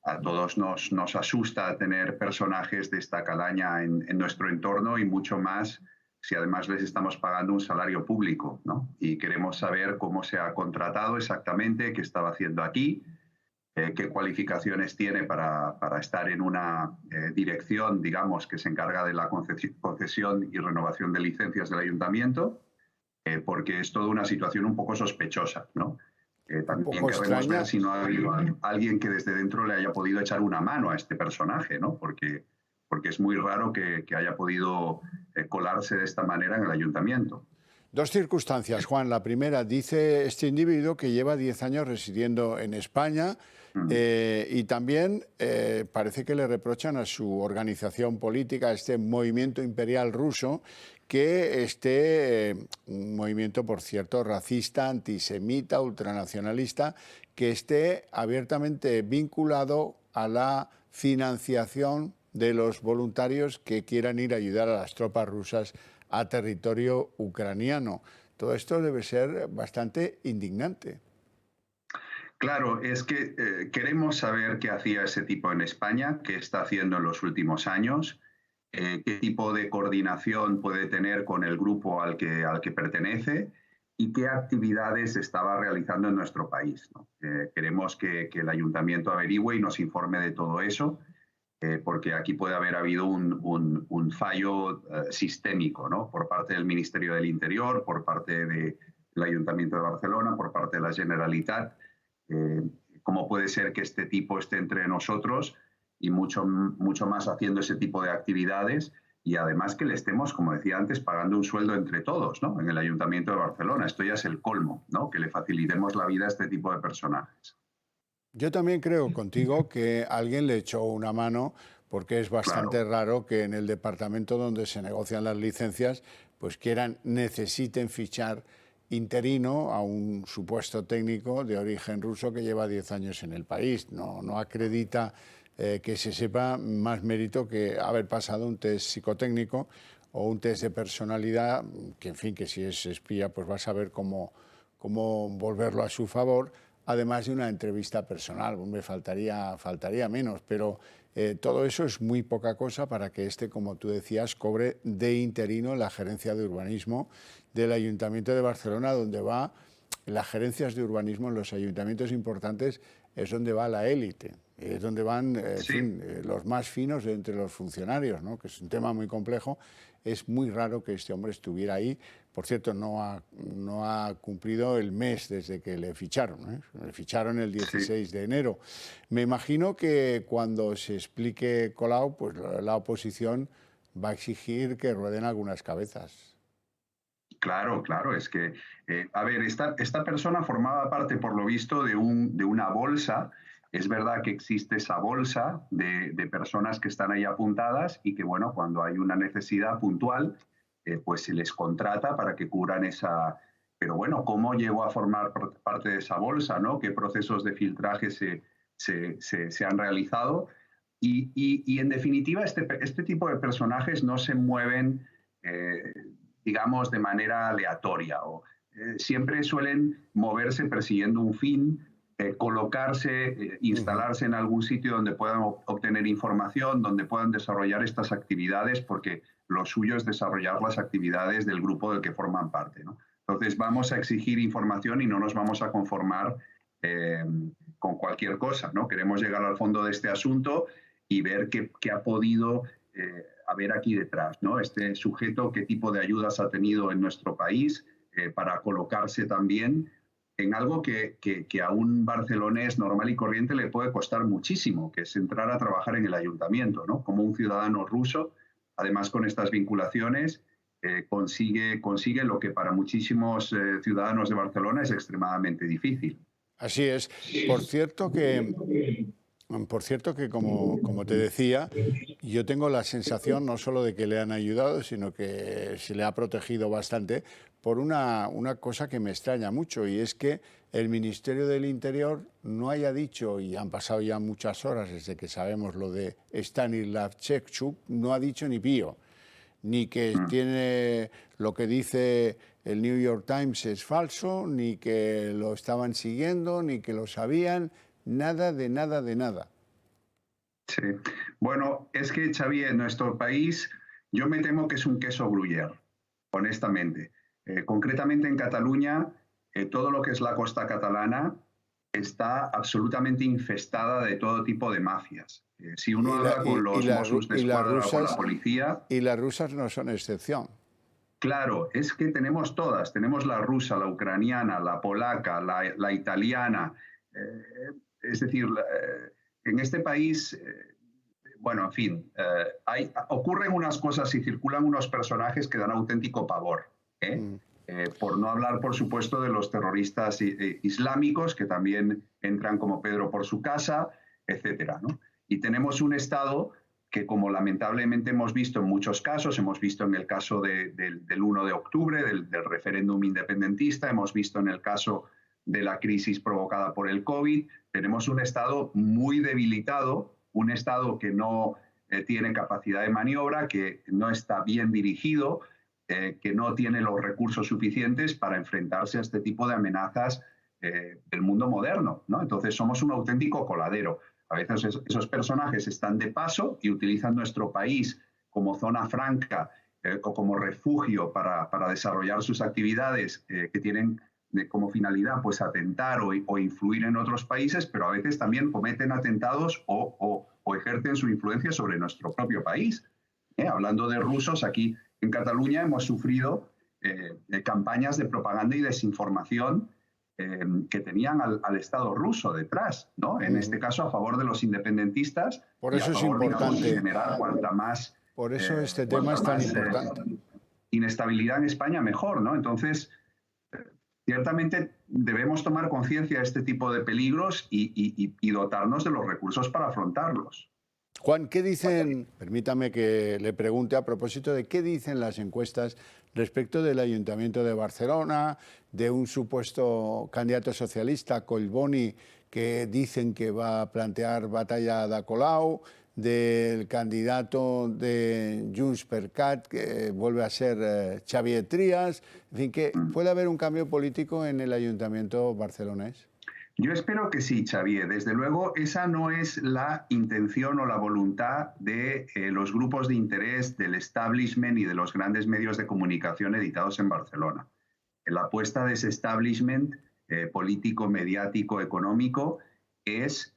A todos nos asusta tener personajes de esta calaña en nuestro entorno y mucho más si además les estamos pagando un salario público, ¿no? Y queremos saber cómo se ha contratado exactamente, qué estaba haciendo aquí, qué cualificaciones tiene para estar en una dirección, digamos, que se encarga de la concesión y renovación de licencias del ayuntamiento, porque es toda una situación un poco sospechosa, ¿no? También queremos ver si no ha habido alguien que desde dentro le haya podido echar una mano a este personaje, ¿no? Porque es muy raro que haya podido colarse de esta manera en el ayuntamiento. Dos circunstancias, Juan. La primera, dice este individuo que lleva 10 años residiendo en España y también parece que le reprochan a su organización política, a este movimiento imperial ruso, que un movimiento, por cierto, racista, antisemita, ultranacionalista, que esté abiertamente vinculado a la financiación de los voluntarios que quieran ir a ayudar a las tropas rusas a territorio ucraniano. Todo esto debe ser bastante indignante. Claro, es que queremos saber qué hacía ese tipo en España, qué está haciendo en los últimos años, qué tipo de coordinación puede tener con el grupo al que pertenece y qué actividades estaba realizando en nuestro país, ¿no? Queremos que el ayuntamiento averigüe y nos informe de todo eso, porque aquí puede haber habido un fallo sistémico, ¿no? Por parte del Ministerio del Interior, por parte del Ayuntamiento de Barcelona, por parte de la Generalitat. ¿Cómo puede ser que este tipo esté entre nosotros y mucho más haciendo ese tipo de actividades? Y además que le estemos, como decía antes, pagando un sueldo entre todos, ¿no? En el Ayuntamiento de Barcelona. Esto ya es el colmo, ¿no? Que le facilitemos la vida a este tipo de personajes. Yo también creo contigo que alguien le echó una mano, porque es bastante raro que en el departamento donde se negocian las licencias pues necesiten fichar interino a un supuesto técnico de origen ruso que lleva 10 años en el país. No acredita que se sepa más mérito que haber pasado un test psicotécnico o un test de personalidad, que en fin, que si es espía pues va a saber cómo volverlo a su favor, además de una entrevista personal. Me faltaría menos, pero todo eso es muy poca cosa para que como tú decías, cobre de interino en la gerencia de urbanismo del Ayuntamiento de Barcelona, donde va las gerencias de urbanismo en los ayuntamientos importantes, es donde va la élite, es donde van los más finos de entre los funcionarios, ¿no? Que es un tema muy complejo. Es muy raro que este hombre estuviera ahí. Por cierto, no ha cumplido el mes desde que le ficharon, ¿eh? Le ficharon el 16 de enero. Me imagino que cuando se explique Colau, pues la oposición va a exigir que rueden algunas cabezas. Claro, es que, a ver, esta persona formaba parte, por lo visto, de una bolsa. Es verdad que existe esa bolsa de personas que están ahí apuntadas y que, bueno, cuando hay una necesidad puntual, pues se les contrata para que cubran esa... Pero bueno, ¿cómo llegó a formar parte de esa bolsa, ¿no? ¿Qué procesos de filtraje se han realizado? Y en definitiva, este tipo de personajes no se mueven... digamos, de manera aleatoria. Siempre suelen moverse persiguiendo un fin, colocarse, instalarse en algún sitio donde puedan obtener información, donde puedan desarrollar estas actividades, porque lo suyo es desarrollar las actividades del grupo del que forman parte, ¿no? Entonces vamos a exigir información y no nos vamos a conformar con cualquier cosa, ¿no? Queremos llegar al fondo de este asunto y ver qué ha podido... a ver aquí detrás, ¿no? Este sujeto, qué tipo de ayudas ha tenido en nuestro país para colocarse también en algo que a un barcelonés normal y corriente le puede costar muchísimo, que es entrar a trabajar en el ayuntamiento, ¿no? Como un ciudadano ruso, además con estas vinculaciones, consigue lo que para muchísimos ciudadanos de Barcelona es extremadamente difícil. Así es. Por cierto que como te decía, yo tengo la sensación no solo de que le han ayudado, sino que se le ha protegido bastante por una cosa que me extraña mucho, y es que el Ministerio del Interior no haya dicho, y han pasado ya muchas horas desde que sabemos lo de Stanislav Ševčuk, no ha dicho ni pío, ni que tiene lo que dice el New York Times es falso, ni que lo estaban siguiendo, ni que lo sabían. Nada de nada. Sí. Bueno, es que, Xavi, en nuestro país yo me temo que es un queso gruyère, honestamente. Concretamente en Cataluña, todo lo que es la costa catalana está absolutamente infestada de todo tipo de mafias. Si uno habla con los Mossos d'Esquadra o con la policía... Y las rusas no son excepción. Claro, es que tenemos todas. Tenemos la rusa, la ucraniana, la polaca, la italiana... Es decir, en este país, bueno, en fin, ocurren unas cosas y circulan unos personajes que dan auténtico pavor, Por no hablar, por supuesto, de los terroristas islámicos, que también entran como Pedro por su casa, etcétera, ¿no? Y tenemos un Estado que, como lamentablemente hemos visto en muchos casos, hemos visto en el caso del 1 de octubre, del referéndum independentista, hemos visto en el caso de la crisis provocada por el COVID, tenemos un Estado muy debilitado, un Estado que no tiene capacidad de maniobra, que no está bien dirigido, que no tiene los recursos suficientes para enfrentarse a este tipo de amenazas del mundo moderno, ¿no? Entonces somos un auténtico coladero. A veces esos personajes están de paso y utilizan nuestro país como zona franca o como refugio para desarrollar sus actividades que tienen como finalidad pues atentar o influir en otros países, pero a veces también cometen atentados o ejercen su influencia sobre nuestro propio país. Hablando de rusos, aquí en Cataluña hemos sufrido campañas de propaganda y desinformación que tenían al Estado ruso detrás, ¿no? En este caso a favor de los independentistas. Por eso y a favor, es importante. Digamos, de generar cuanta más. Por eso este tema es tan importante. Inestabilidad en España, mejor, ¿no? Entonces, ciertamente debemos tomar conciencia de este tipo de peligros y dotarnos de los recursos para afrontarlos. Juan, ¿qué dicen? Permítame que le pregunte a propósito de qué dicen las encuestas respecto del Ayuntamiento de Barcelona, de un supuesto candidato socialista, Collboni, que dicen que va a plantear batalla de Colau, del candidato de Junts per Cat, que vuelve a ser Xavier Trias, en fin, que puede haber un cambio político en el Ayuntamiento barcelonés. Yo espero que sí, Xavier. Desde luego, esa no es la intención o la voluntad de los grupos de interés del establishment y de los grandes medios de comunicación editados en Barcelona. La apuesta de ese establishment político, mediático, económico es,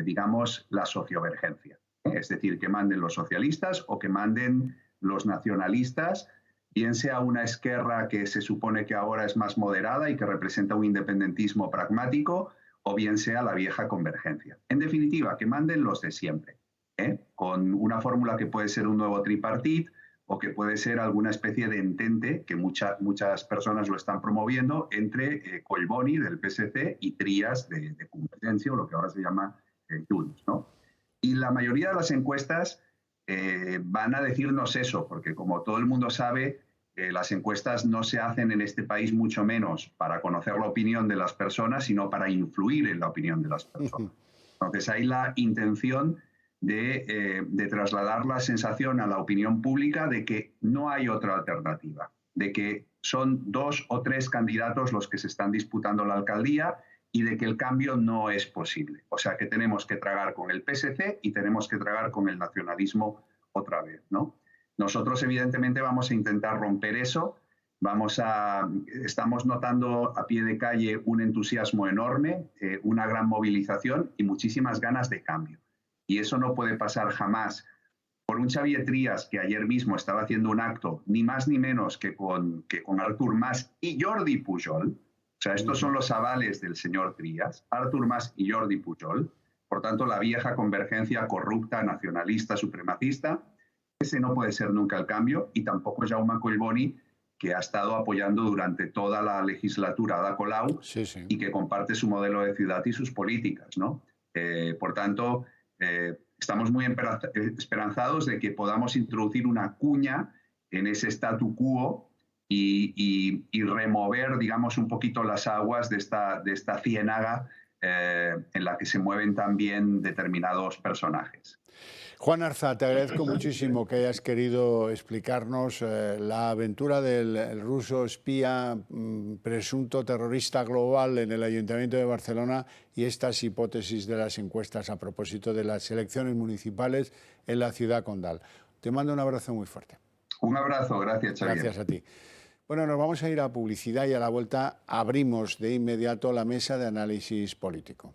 digamos, la sociovergencia. Es decir, que manden los socialistas o que manden los nacionalistas, bien sea una Esquerra que se supone que ahora es más moderada y que representa un independentismo pragmático, o bien sea la vieja convergencia. En definitiva, que manden los de siempre, con una fórmula que puede ser un nuevo tripartit o que puede ser alguna especie de entente, que muchas personas lo están promoviendo, entre Collboni del PSC y Trias de Convergencia, o lo que ahora se llama Junts, ¿no? Y la mayoría de las encuestas van a decirnos eso, porque como todo el mundo sabe, las encuestas no se hacen en este país mucho menos para conocer la opinión de las personas, sino para influir en la opinión de las personas. Entonces hay la intención de trasladar la sensación a la opinión pública de que no hay otra alternativa, de que son 2 o 3 candidatos los que se están disputando la alcaldía y de que el cambio no es posible. O sea, que tenemos que tragar con el PSC y tenemos que tragar con el nacionalismo otra vez, ¿no? Nosotros, evidentemente, vamos a intentar romper eso. Estamos notando a pie de calle un entusiasmo enorme, una gran movilización y muchísimas ganas de cambio. Y eso no puede pasar jamás por un Xavier Trias que ayer mismo estaba haciendo un acto, ni más ni menos que con Artur Mas y Jordi Pujol. O sea, estos son los avales del señor Trias, Artur Mas y Jordi Pujol. Por tanto, la vieja convergencia corrupta, nacionalista, supremacista. Ese no puede ser nunca el cambio, y tampoco Jaume Collboni, que ha estado apoyando durante toda la legislatura a Ada Colau y que comparte su modelo de ciudad y sus políticas, ¿no? Por tanto, estamos muy esperanzados de que podamos introducir una cuña en ese statu quo y remover, digamos, un poquito las aguas de esta ciénaga en la que se mueven también determinados personajes. Juan Arza, te agradezco muchísimo que hayas querido explicarnos la aventura del ruso espía, presunto terrorista global en el Ayuntamiento de Barcelona y estas hipótesis de las encuestas a propósito de las elecciones municipales en la ciudad condal. Te mando un abrazo muy fuerte. Un abrazo, gracias, Xavier. Gracias a ti. Bueno, nos vamos a ir a publicidad y a la vuelta abrimos de inmediato la mesa de análisis político.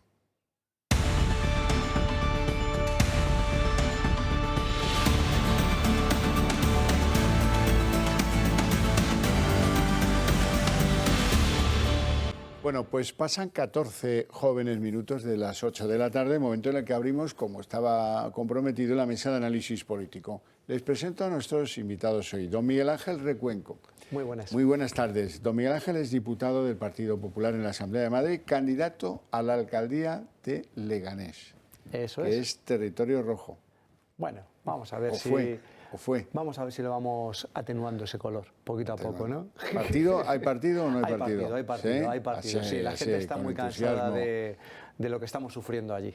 Bueno, pues pasan 14 jóvenes minutos de las 8 de la tarde, momento en el que abrimos, como estaba comprometido, la mesa de análisis político. Les presento a nuestros invitados hoy. Don Miguel Ángel Recuenco. Muy buenas. Muy buenas tardes. Don Miguel Ángel es diputado del Partido Popular en la Asamblea de Madrid, candidato a la alcaldía de Leganés. Eso que es territorio rojo. Bueno, vamos a ver fue. Vamos a ver si lo vamos atenuando ese color, poquito a poco, ¿no? ¿Hay partido o no hay partido? Hay partido. ¿Sí? La gente está muy cansada de lo que estamos sufriendo allí.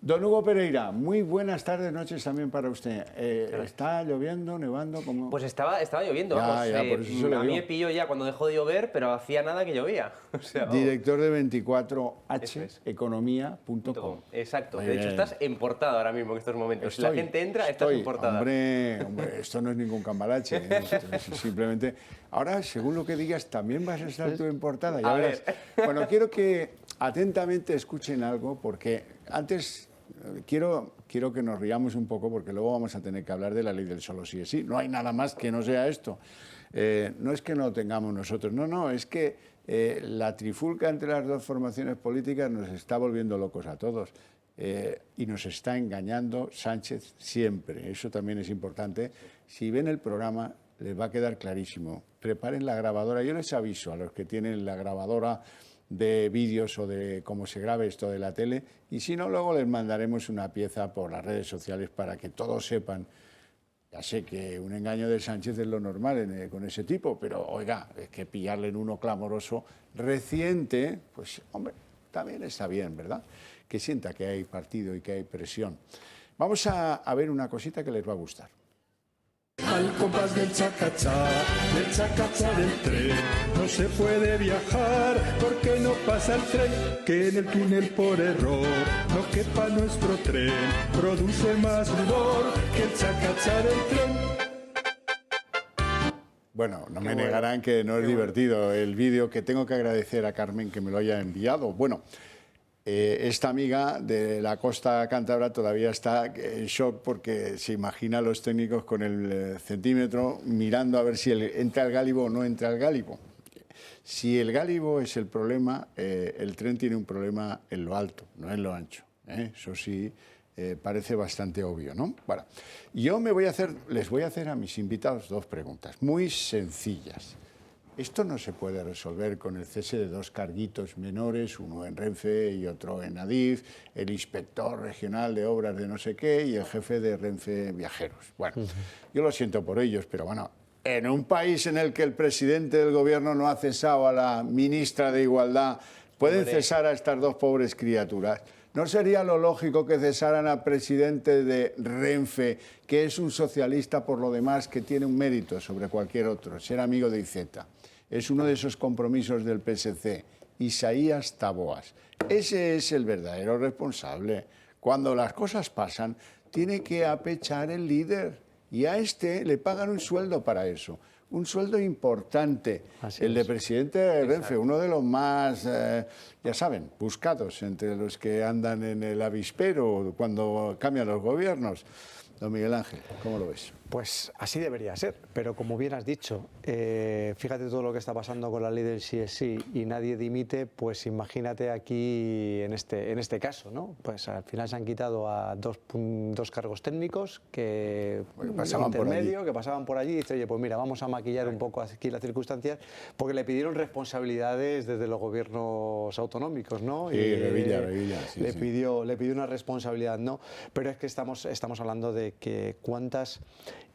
Don Hugo Pereira, muy buenas tardes, noches también para usted. ¿Está lloviendo, nevando? ¿Cómo? Pues estaba lloviendo, vamos. Por eso se lo a mí digo. me pilló ya cuando dejó de llover, pero hacía nada que llovía. O sea, Director de 24H-economía.com. Exacto. De hecho, estás en portada ahora mismo en estos momentos. Si la gente entra, estás en portada. Hombre, esto no es ningún cambalache. Esto es simplemente... Ahora, según lo que digas, también vas a estar tú en portada. Ya verás. Bueno, quiero que atentamente escuchen algo, porque antes... Quiero que nos riamos un poco porque luego vamos a tener que hablar de la ley del solo sí es sí. No hay nada más que no sea esto. No es que no lo tengamos nosotros, no, es que la trifulca entre las dos formaciones políticas nos está volviendo locos a todos y nos está engañando Sánchez siempre. Eso también es importante. Si ven el programa les va a quedar clarísimo. Preparen la grabadora. Yo les aviso a los que tienen la grabadora de vídeos o de cómo se grabe esto de la tele, y si no, luego les mandaremos una pieza por las redes sociales para que todos sepan. Ya sé que un engaño de Sánchez es lo normal con ese tipo, pero oiga, es que pillarle en uno clamoroso reciente, pues hombre, también está bien, ¿verdad? Que sienta que hay partido y que hay presión. Vamos a ver una cosita que les va a gustar. Al compás del chacachá del tren, no se puede viajar porque no pasa el tren, que en el túnel por error no quepa nuestro tren, produce más sudor que el chacachá del tren. Bueno, no me negarán que no es divertido el vídeo, que tengo que agradecer a Carmen que me lo haya enviado. Bueno, esta amiga de la costa cántabra todavía está en shock porque se imagina a los técnicos con el centímetro mirando a ver si entra el gálibo o no entra el gálibo. Si el gálibo es el problema, el tren tiene un problema en lo alto, no en lo ancho. Eso sí, parece bastante obvio, ¿no? Bueno, yo les voy a hacer a mis invitados dos preguntas muy sencillas. Esto no se puede resolver con el cese de dos carguitos menores, uno en Renfe y otro en Adif, el inspector regional de obras de no sé qué y el jefe de Renfe Viajeros. Bueno, yo lo siento por ellos, pero bueno, en un país en el que el presidente del gobierno no ha cesado a la ministra de Igualdad, ¿pueden cesar a estas dos pobres criaturas? ¿No sería lo lógico que cesaran al presidente de Renfe, que es un socialista por lo demás, que tiene un mérito sobre cualquier otro, ser amigo de Iceta? Es uno de esos compromisos del PSC, Isaías Taboas. Ese es el verdadero responsable. Cuando las cosas pasan, tiene que apechar el líder. Y a este le pagan un sueldo para eso. Un sueldo importante, el de presidente de Renfe, uno de los más, ya saben, buscados entre los que andan en el avispero cuando cambian los gobiernos. Don Miguel Ángel, ¿cómo lo ves? Pues así debería ser, pero como bien has dicho, fíjate todo lo que está pasando con la ley del sí es sí y nadie dimite, pues imagínate aquí en este caso, ¿no? Pues al final se han quitado a dos cargos técnicos que pasaban por allí y dice, oye, pues mira, vamos a maquillar un poco aquí las circunstancias, porque le pidieron responsabilidades desde los gobiernos autonómicos, ¿no? Sí, Revilla, sí, le pidió una responsabilidad, ¿no? Pero es que estamos hablando de que cuántas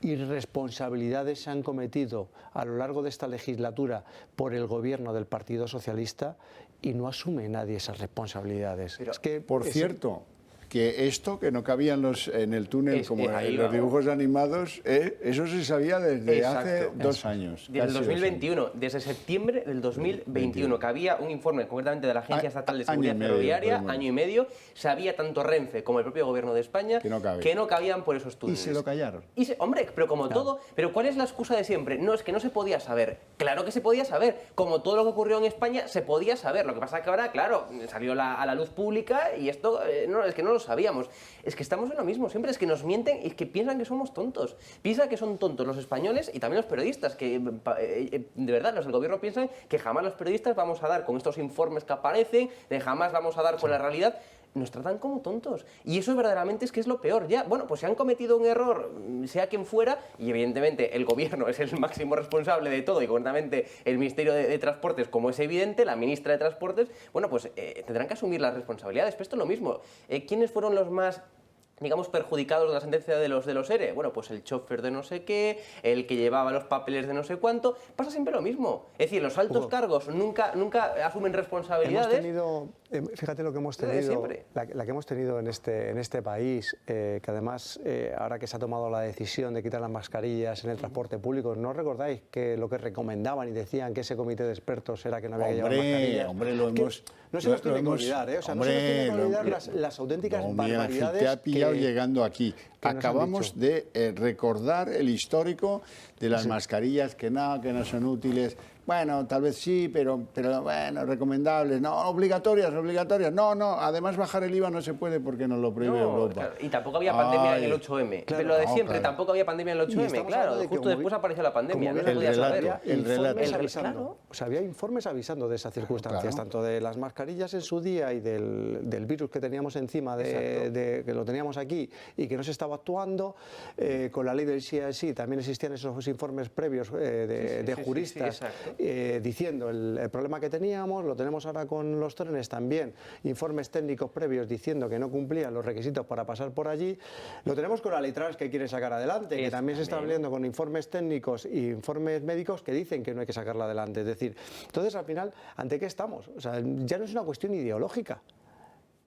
irresponsabilidades se han cometido a lo largo de esta legislatura por el gobierno del Partido Socialista y no asume nadie esas responsabilidades. Pero, es que, por cierto, que esto que no cabían en el túnel como en los dibujos animados, eso se sabía desde hace 2 años. Desde el 2021, desde septiembre del 2021, que había un informe concretamente de la Agencia Estatal de Seguridad Ferroviaria, año y medio, sabía tanto Renfe como el propio Gobierno de España que no cabían por esos túneles. Y se lo callaron. Hombre, pero como todo, pero ¿cuál es la excusa de siempre? No, es que no se podía saber. Claro que se podía saber. Como todo lo que ocurrió en España, se podía saber. Lo que pasa es que ahora, claro, salió a la luz pública y esto, no, es que no lo sabíamos. Es que estamos en lo mismo, siempre es que nos mienten y es que piensan que somos tontos. Piensan que son tontos los españoles y también los periodistas, que de verdad los del gobierno piensan que jamás los periodistas vamos a dar con estos informes que aparecen, de jamás vamos a dar con la realidad. nos tratan como tontos. Y eso verdaderamente es que es lo peor. Ya, bueno, pues si han cometido un error, sea quien fuera, y evidentemente el gobierno es el máximo responsable de todo, y concretamente el Ministerio de Transportes, como es evidente, la ministra de Transportes, bueno, pues tendrán que asumir las responsabilidades. Pero esto es lo mismo. ¿Quiénes fueron los más, digamos, perjudicados de la sentencia de los ERE? Bueno, pues el chofer de no sé qué, el que llevaba los papeles de no sé cuánto. Pasa siempre lo mismo. Es decir, los altos cargos nunca asumen responsabilidades. Hemos tenido, fíjate lo que hemos tenido, la que hemos tenido en este país, que además, ahora que se ha tomado la decisión de quitar las mascarillas en el transporte público, ¿no recordáis que lo que recomendaban y decían que ese comité de expertos era que no había que llevar mascarillas? Hombre, lo hemos... No se nos tiene que olvidar, ¿eh? O sea, no se nos tiene que olvidar las auténticas barbaridades te ha pillado llegando aquí. Acabamos de recordar el histórico de las mascarillas que no son útiles. Bueno, tal vez sí, pero bueno, recomendables. No, obligatorias. No, además bajar el IVA no se puede porque nos lo prohíbe Europa. Claro, y tampoco había pandemia en el 8M. Claro, pero lo de siempre, tampoco había pandemia en el 8M, claro. Justo después apareció la pandemia, no se podía saber. El relato. Claro. O sea, había informes avisando de esas circunstancias, tanto de las mascarillas en su día y del virus que teníamos encima, que lo teníamos aquí y que no se estaba actuando. Con la ley del sí también existían esos informes previos de juristas. Diciendo el problema que teníamos, lo tenemos ahora con los trenes también, informes técnicos previos diciendo que no cumplían los requisitos para pasar por allí, lo tenemos con la ley trans que quiere sacar adelante, que también se está hablando con informes técnicos e informes médicos que dicen que no hay que sacarla adelante. Es decir, entonces al final, ¿ante qué estamos? O sea, ya no es una cuestión ideológica.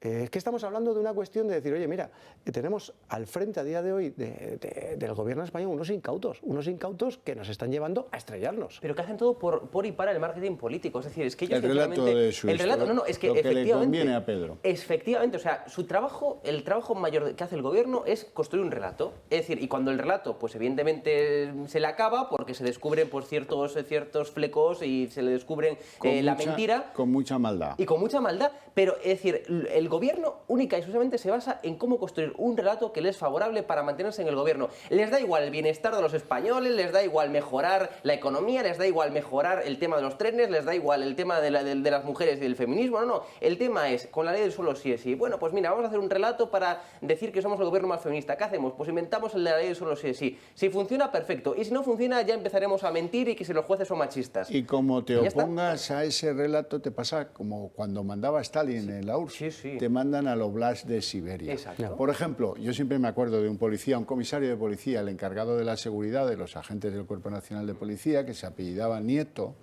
Es que estamos hablando de una cuestión de decir, oye, mira, tenemos al frente a día de hoy del gobierno español unos incautos que nos están llevando a estrellarnos. Pero que hacen todo por y para el marketing político. Es decir, es que ellos el relato de su historia, es que lo que efectivamente, le conviene a Pedro. Efectivamente, o sea, su trabajo, el trabajo mayor que hace el gobierno es construir un relato. Es decir, y cuando el relato, pues evidentemente se le acaba porque se descubren pues, ciertos flecos y se le descubren la mentira. Con mucha maldad. Y con mucha maldad. Pero, es decir, el gobierno única y exclusivamente se basa en cómo construir un relato que les es favorable para mantenerse en el gobierno. Les da igual el bienestar de los españoles, les da igual mejorar la economía, les da igual mejorar el tema de los trenes, les da igual el tema de las mujeres y del feminismo. No. El tema es, con la ley del suelo sí es sí. Bueno, pues mira, vamos a hacer un relato para decir que somos el gobierno más feminista. ¿Qué hacemos? Pues inventamos el de la ley del suelo sí es sí. Si funciona, perfecto. Y si no funciona, ya empezaremos a mentir y que si los jueces son machistas. Y como te opongas a ese relato, te pasa como cuando mandaba Stalin en la URSS. Te mandan al Oblast de Siberia. Exacto. Por ejemplo, yo siempre me acuerdo de un policía, un comisario de policía, el encargado de la seguridad de los agentes del Cuerpo Nacional de Policía, que se apellidaba Nieto,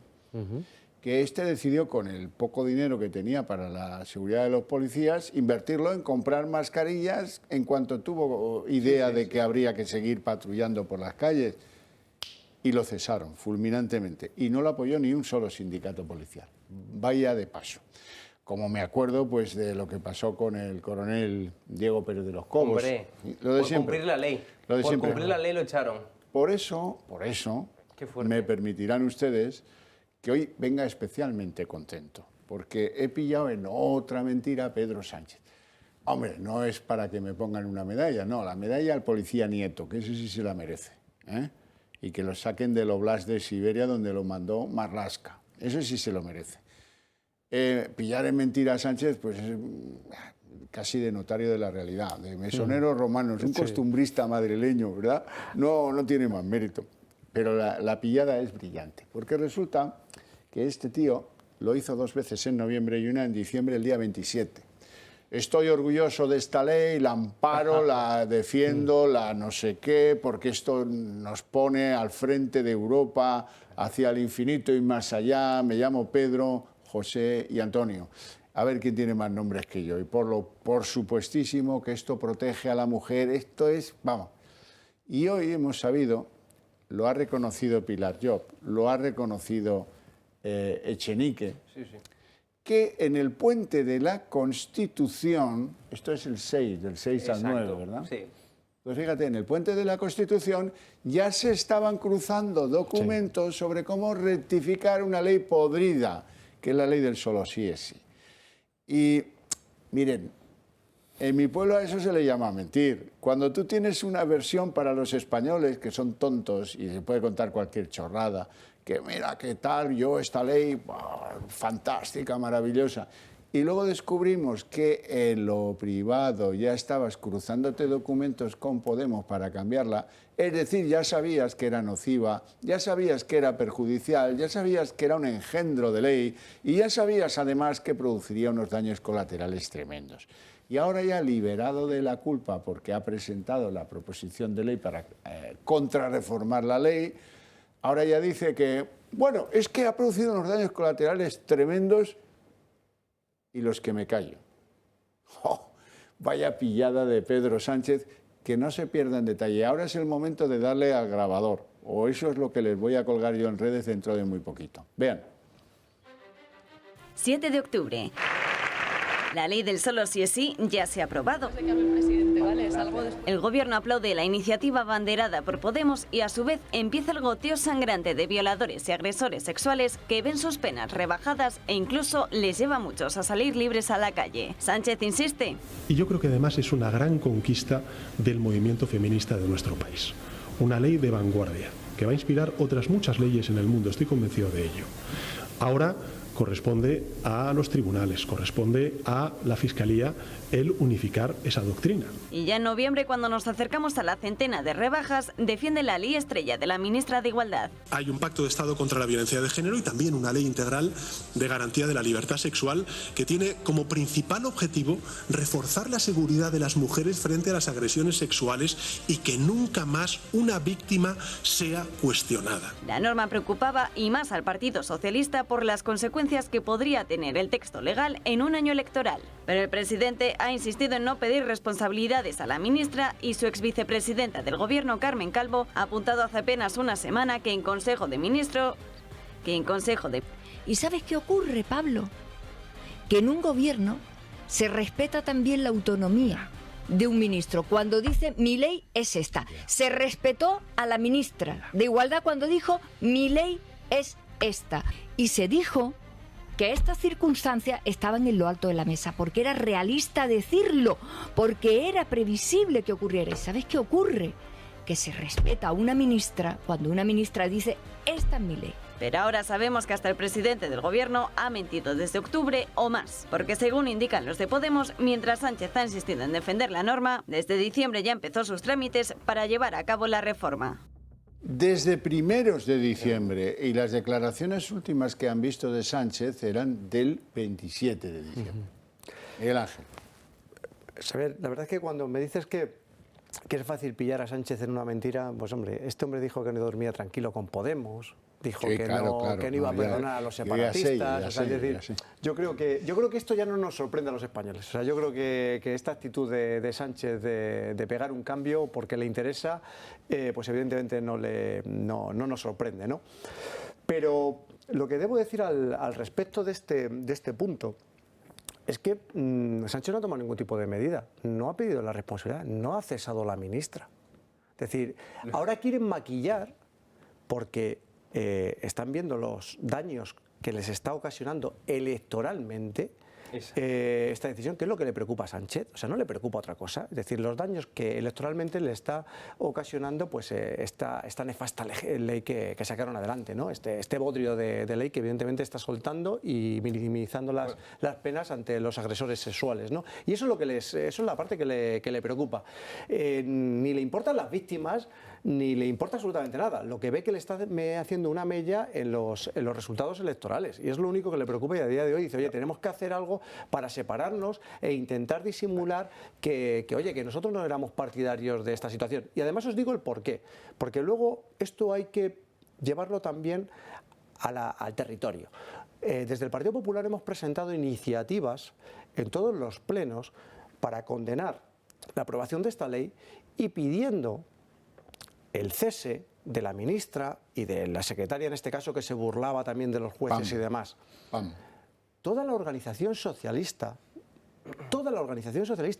que decidió, con el poco dinero que tenía para la seguridad de los policías, invertirlo en comprar mascarillas en cuanto tuvo idea de que habría que seguir patrullando por las calles. Y lo cesaron fulminantemente. Y no lo apoyó ni un solo sindicato policial. Vaya de paso. Como me acuerdo pues de lo que pasó con el coronel Diego Pérez de los Cobos. Hombre, lo de por siempre. Cumplir la ley. Lo de por siempre. Cumplir la ley lo echaron. Por eso me permitirán ustedes que hoy venga especialmente contento, porque he pillado en otra mentira a Pedro Sánchez. Hombre, no es para que me pongan una medalla, no, la medalla al policía Nieto, que ese sí se la merece, ¿eh? Y que lo saquen del Oblast de Siberia, donde lo mandó Marlaska, eso sí se lo merece. Pillar en mentira a Sánchez, pues es casi de notario de la realidad, de mesonero romano, es un costumbrista madrileño, ¿verdad? No tiene más mérito. Pero la pillada es brillante, porque resulta que este tío lo hizo 2 veces en noviembre y una en diciembre, el día 27. Estoy orgulloso de esta ley, la amparo, la defiendo, la no sé qué, porque esto nos pone al frente de Europa hacia el infinito y más allá. Me llamo Pedro, José y Antonio. A ver quién tiene más nombres que yo. Y por supuestísimo que esto protege a la mujer. Esto es, vamos. Y hoy hemos sabido, lo ha reconocido Pilar Job, lo ha reconocido Echenique, que en el puente de la Constitución, esto es el 6, del 6 al 9, ¿verdad? Sí. Pues fíjate, en el puente de la Constitución ya se estaban cruzando documentos sobre cómo rectificar una ley podrida, que es la ley del solo sí es sí. Y miren, en mi pueblo a eso se le llama mentir. Cuando tú tienes una versión para los españoles, que son tontos, y se puede contar cualquier chorrada, que mira, qué tal, yo esta ley, fantástica, maravillosa, y luego descubrimos que en lo privado ya estabas cruzándote documentos con Podemos para cambiarla, es decir, ya sabías que era nociva, ya sabías que era perjudicial, ya sabías que era un engendro de ley y ya sabías además que produciría unos daños colaterales tremendos. Y ahora ya liberado de la culpa porque ha presentado la proposición de ley para contrarreformar la ley, ahora ya dice que, bueno, es que ha producido unos daños colaterales tremendos y los que me callo. ¡Oh! Vaya pillada de Pedro Sánchez, que no se pierda en detalle. Ahora es el momento de darle al grabador, o eso es lo que les voy a colgar yo en redes dentro de muy poquito. Vean. 7 de octubre. La ley del solo sí es sí ya se ha aprobado. El gobierno aplaude la iniciativa abanderada por Podemos y a su vez empieza el goteo sangrante de violadores y agresores sexuales que ven sus penas rebajadas e incluso les lleva a muchos a salir libres a la calle. Sánchez insiste. Y yo creo que además es una gran conquista del movimiento feminista de nuestro país. Una ley de vanguardia que va a inspirar otras muchas leyes en el mundo, estoy convencido de ello. Ahora corresponde a los tribunales, corresponde a la Fiscalía el unificar esa doctrina. Y ya en noviembre, cuando nos acercamos a la centena de rebajas, defiende la ley estrella de la ministra de Igualdad. Hay un pacto de Estado contra la violencia de género y también una ley integral de garantía de la libertad sexual que tiene como principal objetivo reforzar la seguridad de las mujeres frente a las agresiones sexuales y que nunca más una víctima sea cuestionada. La norma preocupaba y más al Partido Socialista por las consecuencias que podría tener el texto legal en un año electoral. Pero el presidente ha insistido en no pedir responsabilidades a la ministra y su exvicepresidenta del Gobierno, Carmen Calvo, ha apuntado hace apenas una semana que en Consejo de Ministros... ¿Y sabes qué ocurre, Pablo? Que en un gobierno se respeta también la autonomía de un ministro. Cuando dice mi ley es esta, se respetó a la ministra de Igualdad cuando dijo mi ley es esta. Y se dijo que estas circunstancias estaban en lo alto de la mesa, porque era realista decirlo, porque era previsible que ocurriera. ¿Y sabes qué ocurre? Que se respeta a una ministra cuando una ministra dice esta es mi ley. Pero ahora sabemos que hasta el presidente del gobierno ha mentido desde octubre o más, porque según indican los de Podemos, mientras Sánchez ha insistido en defender la norma, desde diciembre ya empezó sus trámites para llevar a cabo la reforma. Desde primeros de diciembre, y las declaraciones últimas que han visto de Sánchez eran del 27 de diciembre. Miguel Ángel. Saber, la verdad es que cuando me dices que es fácil pillar a Sánchez en una mentira, pues hombre, este hombre dijo que no dormía tranquilo con Podemos, dijo que no iba a perdonar a los separatistas. Yo creo que esto ya no nos sorprende a los españoles. O sea, yo creo que esta actitud de Sánchez de pegar un cambio porque le interesa, pues evidentemente no nos sorprende, ¿no? Pero lo que debo decir al respecto de este punto es que Sánchez no ha tomado ningún tipo de medida, no ha pedido la responsabilidad, no ha cesado a la ministra. Es decir, ahora quieren maquillar porque están viendo los daños que les está ocasionando electoralmente esta decisión, que es lo que le preocupa a Sánchez. O sea, no le preocupa otra cosa. Es decir, los daños que electoralmente le está ocasionando pues esta nefasta ley que sacaron adelante, ¿no? Este bodrio de ley que evidentemente está soltando y minimizando las penas ante los agresores sexuales, ¿no? Y eso es lo que eso es la parte que le preocupa. Ni le importan las víctimas, ni le importa absolutamente nada. Lo que ve que le está haciendo una mella en los resultados electorales. Y es lo único que le preocupa, y a día de hoy dice, oye, tenemos que hacer algo para separarnos e intentar disimular que nosotros no éramos partidarios de esta situación. Y además os digo el por qué. Porque luego esto hay que llevarlo también al territorio. Desde el Partido Popular hemos presentado iniciativas en todos los plenos para condenar la aprobación de esta ley y pidiendo el cese de la ministra y de la secretaria, en este caso, que se burlaba también de los jueces y demás. Toda la organización socialista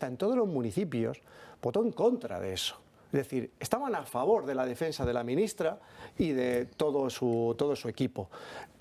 en todos los municipios votó en contra de eso. Es decir, estaban a favor de la defensa de la ministra y de todo su equipo.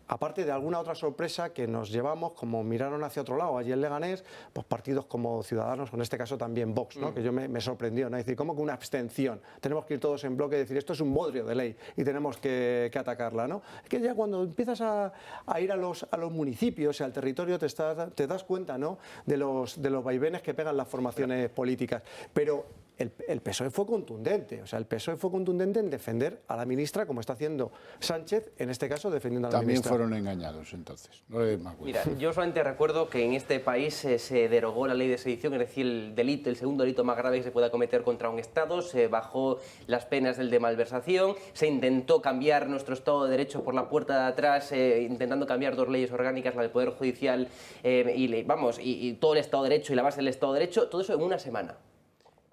aparte de alguna otra sorpresa que nos llevamos, como miraron hacia otro lado, allí en Leganés, pues partidos como Ciudadanos, en este caso también Vox, ¿no? Que yo me sorprendió, ¿no? Es decir, como que una abstención, tenemos que ir todos en bloque y decir, esto es un bodrio de ley y tenemos que atacarla, ¿no? Es que ya cuando empiezas a ir a los municipios y al territorio te das cuenta, ¿no? de los vaivenes que pegan las formaciones políticas, pero el PSOE fue contundente, o sea, el PSOE fue contundente en defender a la ministra, como está haciendo Sánchez, en este caso defendiendo a la ministra. También fueron engañados, entonces. No le más. Mira, yo solamente recuerdo que en este país se derogó la ley de sedición, es decir, el segundo delito más grave que se pueda cometer contra un Estado, se bajó las penas del de malversación, se intentó cambiar nuestro Estado de Derecho por la puerta de atrás, intentando cambiar 2 leyes orgánicas, la del Poder Judicial y todo el Estado de Derecho y la base del Estado de Derecho, todo eso en una semana.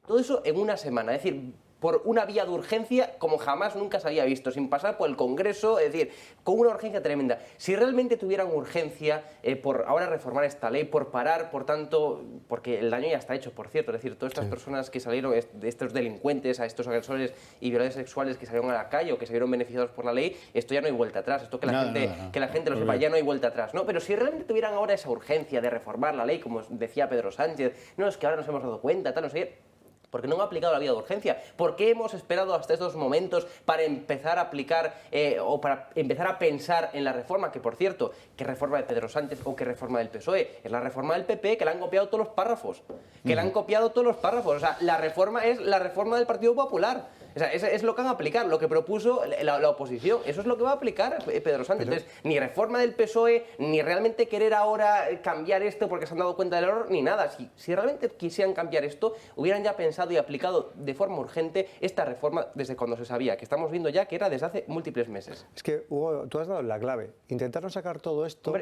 Todo eso en una semana, es decir, por una vía de urgencia como jamás nunca se había visto, sin pasar por el Congreso, es decir, con una urgencia tremenda. Si realmente tuvieran urgencia por ahora reformar esta ley, por parar, por tanto, porque el daño ya está hecho, por cierto, es decir, todas estas personas que salieron, de estos delincuentes, a estos agresores y violadores sexuales que salieron a la calle o que se vieron beneficiados por la ley, esto ya no hay vuelta atrás, esto que la gente lo sepa, ya no hay vuelta atrás, ¿no? Pero si realmente tuvieran ahora esa urgencia de reformar la ley, como decía Pedro Sánchez, no, es que ahora nos hemos dado cuenta, tal, no sé qué. ¿Por qué no han aplicado la vía de urgencia? ¿Por qué hemos esperado hasta estos momentos para empezar a aplicar o para empezar a pensar en la reforma? Que, por cierto, ¿qué reforma de Pedro Sánchez o qué reforma del PSOE? Es la reforma del PP, que le han copiado todos los párrafos. Que le han copiado todos los párrafos. O sea, la reforma es la reforma del Partido Popular. O sea, es lo que van a aplicar, lo que propuso la oposición. Eso es lo que va a aplicar Pedro Sánchez. Entonces, ni reforma del PSOE, ni realmente querer ahora cambiar esto porque se han dado cuenta del error, ni nada. Si realmente quisieran cambiar esto, hubieran ya pensado y aplicado de forma urgente esta reforma desde cuando se sabía, que estamos viendo ya que era desde hace múltiples meses. Es que, Hugo, tú has dado la clave. Intentaron sacar todo esto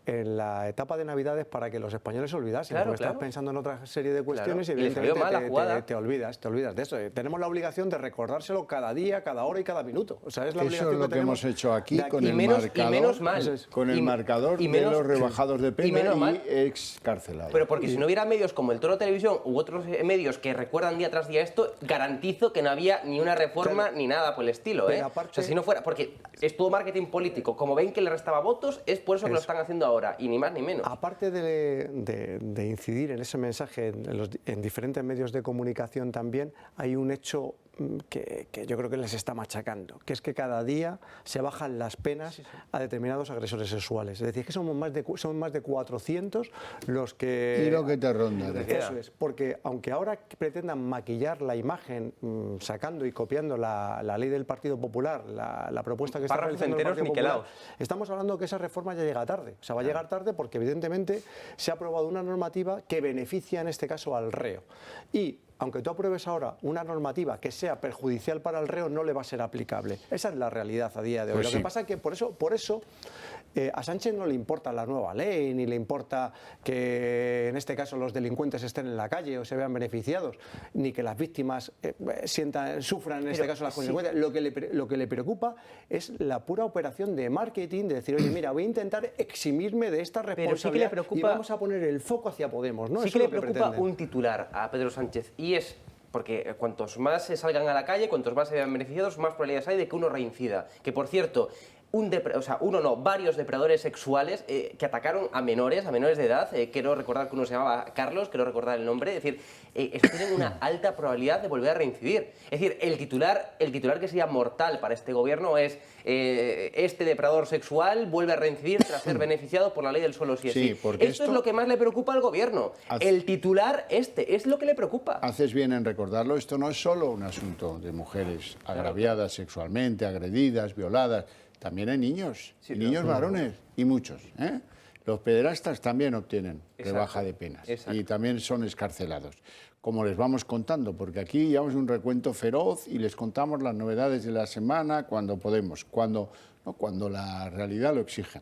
en la etapa de Navidades para que los españoles se olvidasen, porque estás pensando en otra serie de cuestiones y evidentemente te olvidas de eso. Tenemos la obligación de recordárselo cada día, cada hora y cada minuto. O sea, es la obligación eso es lo que hemos hecho aquí con el marcador, con el marcador de los rebajados de pena y excarcelados. Pero porque si no hubiera medios como el Toro Televisión u otros medios que recuerdan día tras día esto, garantizo que no había ni una reforma ni nada por el estilo. Aparte, o sea, si no fuera, porque es todo marketing político. Como ven que le restaba votos, es por eso que lo están haciendo ahora, y ni más ni menos. Aparte de incidir en ese mensaje en diferentes medios de comunicación también, hay un hecho que yo creo que les está machacando, que es que cada día se bajan las penas a determinados agresores sexuales. Es decir, que son más de 400 los que... Y lo que te ronda. Eso es, porque aunque ahora pretendan maquillar la imagen sacando y copiando la ley del Partido Popular, la propuesta que está realizando el Partido Popular, estamos hablando que esa reforma ya llega tarde. O sea, va a llegar tarde porque evidentemente se ha aprobado una normativa que beneficia en este caso al reo. Y aunque tú apruebes ahora una normativa que sea perjudicial para el reo, no le va a ser aplicable. Esa es la realidad a día de hoy. Lo que pasa es que por eso a Sánchez no le importa la nueva ley, ni le importa que en este caso los delincuentes estén en la calle o se vean beneficiados, ni que las víctimas sufran en este caso las consecuencias. Lo que le preocupa es la pura operación de marketing, de decir, oye, mira, voy a intentar eximirme de esta responsabilidad y vamos a poner el foco hacia Podemos, ¿no? Sí que le preocupa un titular a Pedro Sánchez, y es porque cuantos más se salgan a la calle, cuantos más se vean beneficiados, más probabilidades hay de que uno reincida. Que, por cierto, varios depredadores sexuales que atacaron a menores de edad, quiero recordar que uno se llamaba Carlos, quiero recordar el nombre, es decir, tienen una alta probabilidad de volver a reincidir. Es decir, el titular que sería mortal para este gobierno es este depredador sexual vuelve a reincidir tras ser beneficiado por la ley del solo sí es sí. Esto es lo que más le preocupa al gobierno. El titular es lo que le preocupa. Haces bien en recordarlo, esto no es solo un asunto de mujeres agraviadas sexualmente, agredidas, violadas. También hay niños, niños varones, y muchos. Los pederastas también obtienen rebaja de penas y también son excarcelados. Como les vamos contando, porque aquí llevamos un recuento feroz y les contamos las novedades de la semana cuando podemos, cuando la realidad lo exige.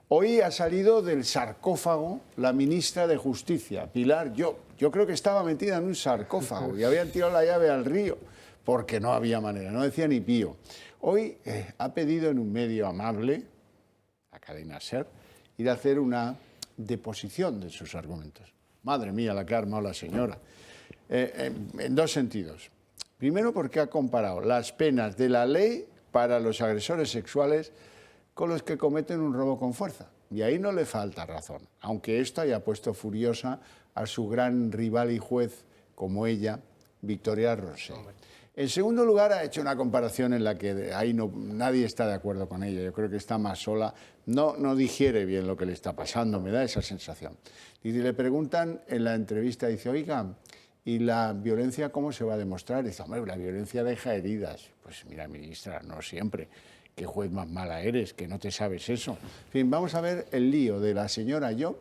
Hoy ha salido del sarcófago la ministra de Justicia, Pilar Llop. Yo creo que estaba metida en un sarcófago y habían tirado la llave al río porque no había manera, no decía ni pío. Hoy ha pedido en un medio amable, la cadena SER, ir a hacer una deposición de sus argumentos. Madre mía, la que ha armado la señora. En dos sentidos. Primero, porque ha comparado las penas de la ley para los agresores sexuales con los que cometen un robo con fuerza. Y ahí no le falta razón, aunque esto haya puesto furiosa a su gran rival y juez como ella, Victoria Rosell. En segundo lugar, ha hecho una comparación en la que ahí nadie está de acuerdo con ella. Yo creo que está más sola, no digiere bien lo que le está pasando, me da esa sensación. Y le preguntan en la entrevista, dice, oiga, ¿y la violencia cómo se va a demostrar? Dice, hombre, la violencia deja heridas. Pues mira, ministra, no siempre. ¿Qué juez más mala eres? Que no te sabes eso. En fin, vamos a ver el lío de la señora Llop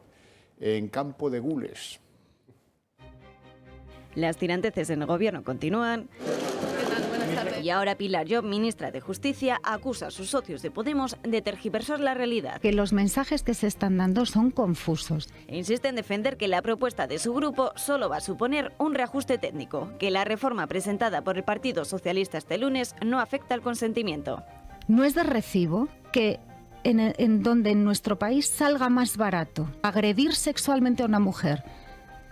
en Campo de Gules. Las tiranteces en el gobierno continúan. Y ahora Pilar Llop, ministra de Justicia, acusa a sus socios de Podemos de tergiversar la realidad. Que los mensajes que se están dando son confusos. E insiste en defender que la propuesta de su grupo solo va a suponer un reajuste técnico, que la reforma presentada por el Partido Socialista este lunes no afecta al consentimiento. No es de recibo que en donde en nuestro país salga más barato agredir sexualmente a una mujer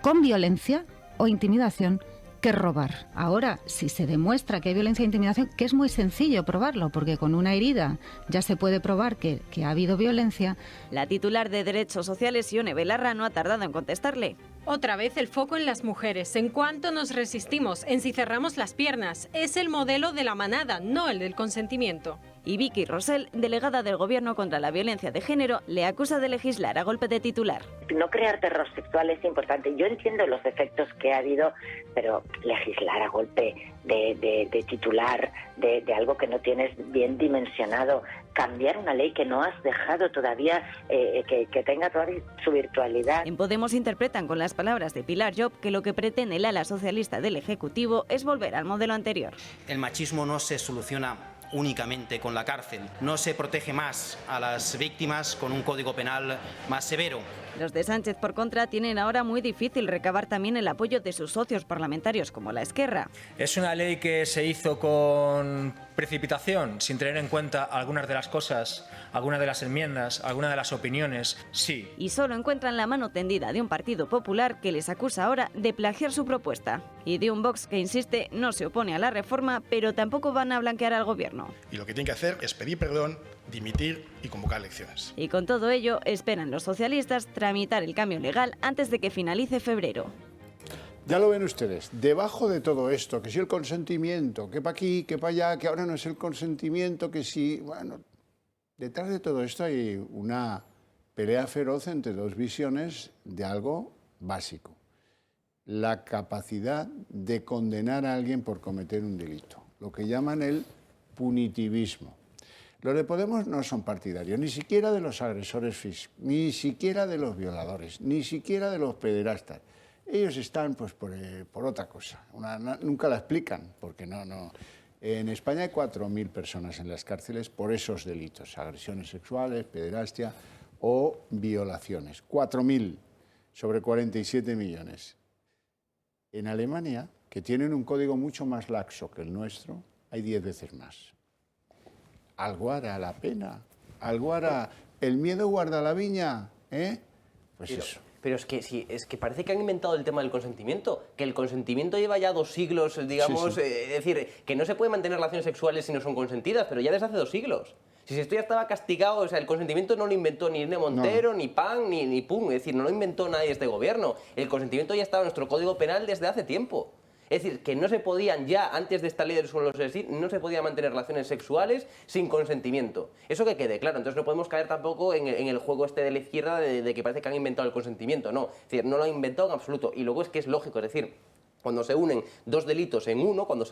con violencia o intimidación que robar. Ahora, si se demuestra que hay violencia e intimidación, que es muy sencillo probarlo, porque con una herida ya se puede probar que ha habido violencia. La titular de Derechos Sociales, Ione Belarra, no ha tardado en contestarle. Otra vez el foco en las mujeres, en cuánto nos resistimos, en si cerramos las piernas. Es el modelo de la manada, no el del consentimiento. Y Vicky Rosell, delegada del Gobierno contra la violencia de género, le acusa de legislar a golpe de titular. No crear terror sexual es importante. Yo entiendo los efectos que ha habido, pero legislar a golpe de titular, de algo que no tienes bien dimensionado, cambiar una ley que no has dejado todavía, que tenga toda su virtualidad. En Podemos interpretan con las palabras de Pilar Llop que lo que pretende el ala socialista del Ejecutivo es volver al modelo anterior. El machismo no se soluciona únicamente con la cárcel. No se protege más a las víctimas con un código penal más severo. Los de Sánchez, por contra, tienen ahora muy difícil recabar también el apoyo de sus socios parlamentarios, como la Esquerra. Es una ley que se hizo con precipitación, sin tener en cuenta algunas de las cosas, algunas de las enmiendas, algunas de las opiniones, sí. Y solo encuentran la mano tendida de un Partido Popular que les acusa ahora de plagiar su propuesta. Y de un Vox que, insiste, no se opone a la reforma, pero tampoco van a blanquear al Gobierno. Y lo que tienen que hacer es pedir perdón, dimitir y convocar elecciones. Y con todo ello, esperan los socialistas tramitar el cambio legal antes de que finalice febrero. Ya lo ven ustedes, debajo de todo esto, que si el consentimiento, que para aquí, que para allá, que ahora no es el consentimiento, que si... Bueno, detrás de todo esto hay una pelea feroz entre dos visiones de algo básico. La capacidad de condenar a alguien por cometer un delito, lo que llaman el punitivismo. Los de Podemos no son partidarios, ni siquiera de los agresores físicos, ni siquiera de los violadores, ni siquiera de los pederastas. Ellos están pues por otra cosa. Nunca la explican, porque no. En España hay 4.000 personas en las cárceles por esos delitos, agresiones sexuales, pederastia o violaciones. 4.000 sobre 47 millones. En Alemania, que tienen un código mucho más laxo que el nuestro, hay 10 veces más. Algo hará la pena, algo hará. El miedo guarda la viña, ¿eh? Pues eso. Pero es que sí, es que parece que han inventado el tema del consentimiento, que el consentimiento lleva ya 2 siglos, digamos, sí. Es decir, que no se puede mantener relaciones sexuales si no son consentidas, pero ya desde hace 2 siglos. Si esto ya estaba castigado, o sea, el consentimiento no lo inventó ni Irene Montero, ni PAN, ni PUM, es decir, no lo inventó nadie de este gobierno. El consentimiento ya estaba en nuestro Código Penal desde hace tiempo. Es decir, que no se podían ya, antes de esta ley del suelo, no se podían mantener relaciones sexuales sin consentimiento. Eso que quede claro. Entonces no podemos caer tampoco en el juego este de la izquierda de que parece que han inventado el consentimiento. No, es decir, no lo han inventado en absoluto. Y luego es que es lógico, es decir, cuando se unen 2 delitos en uno, cuando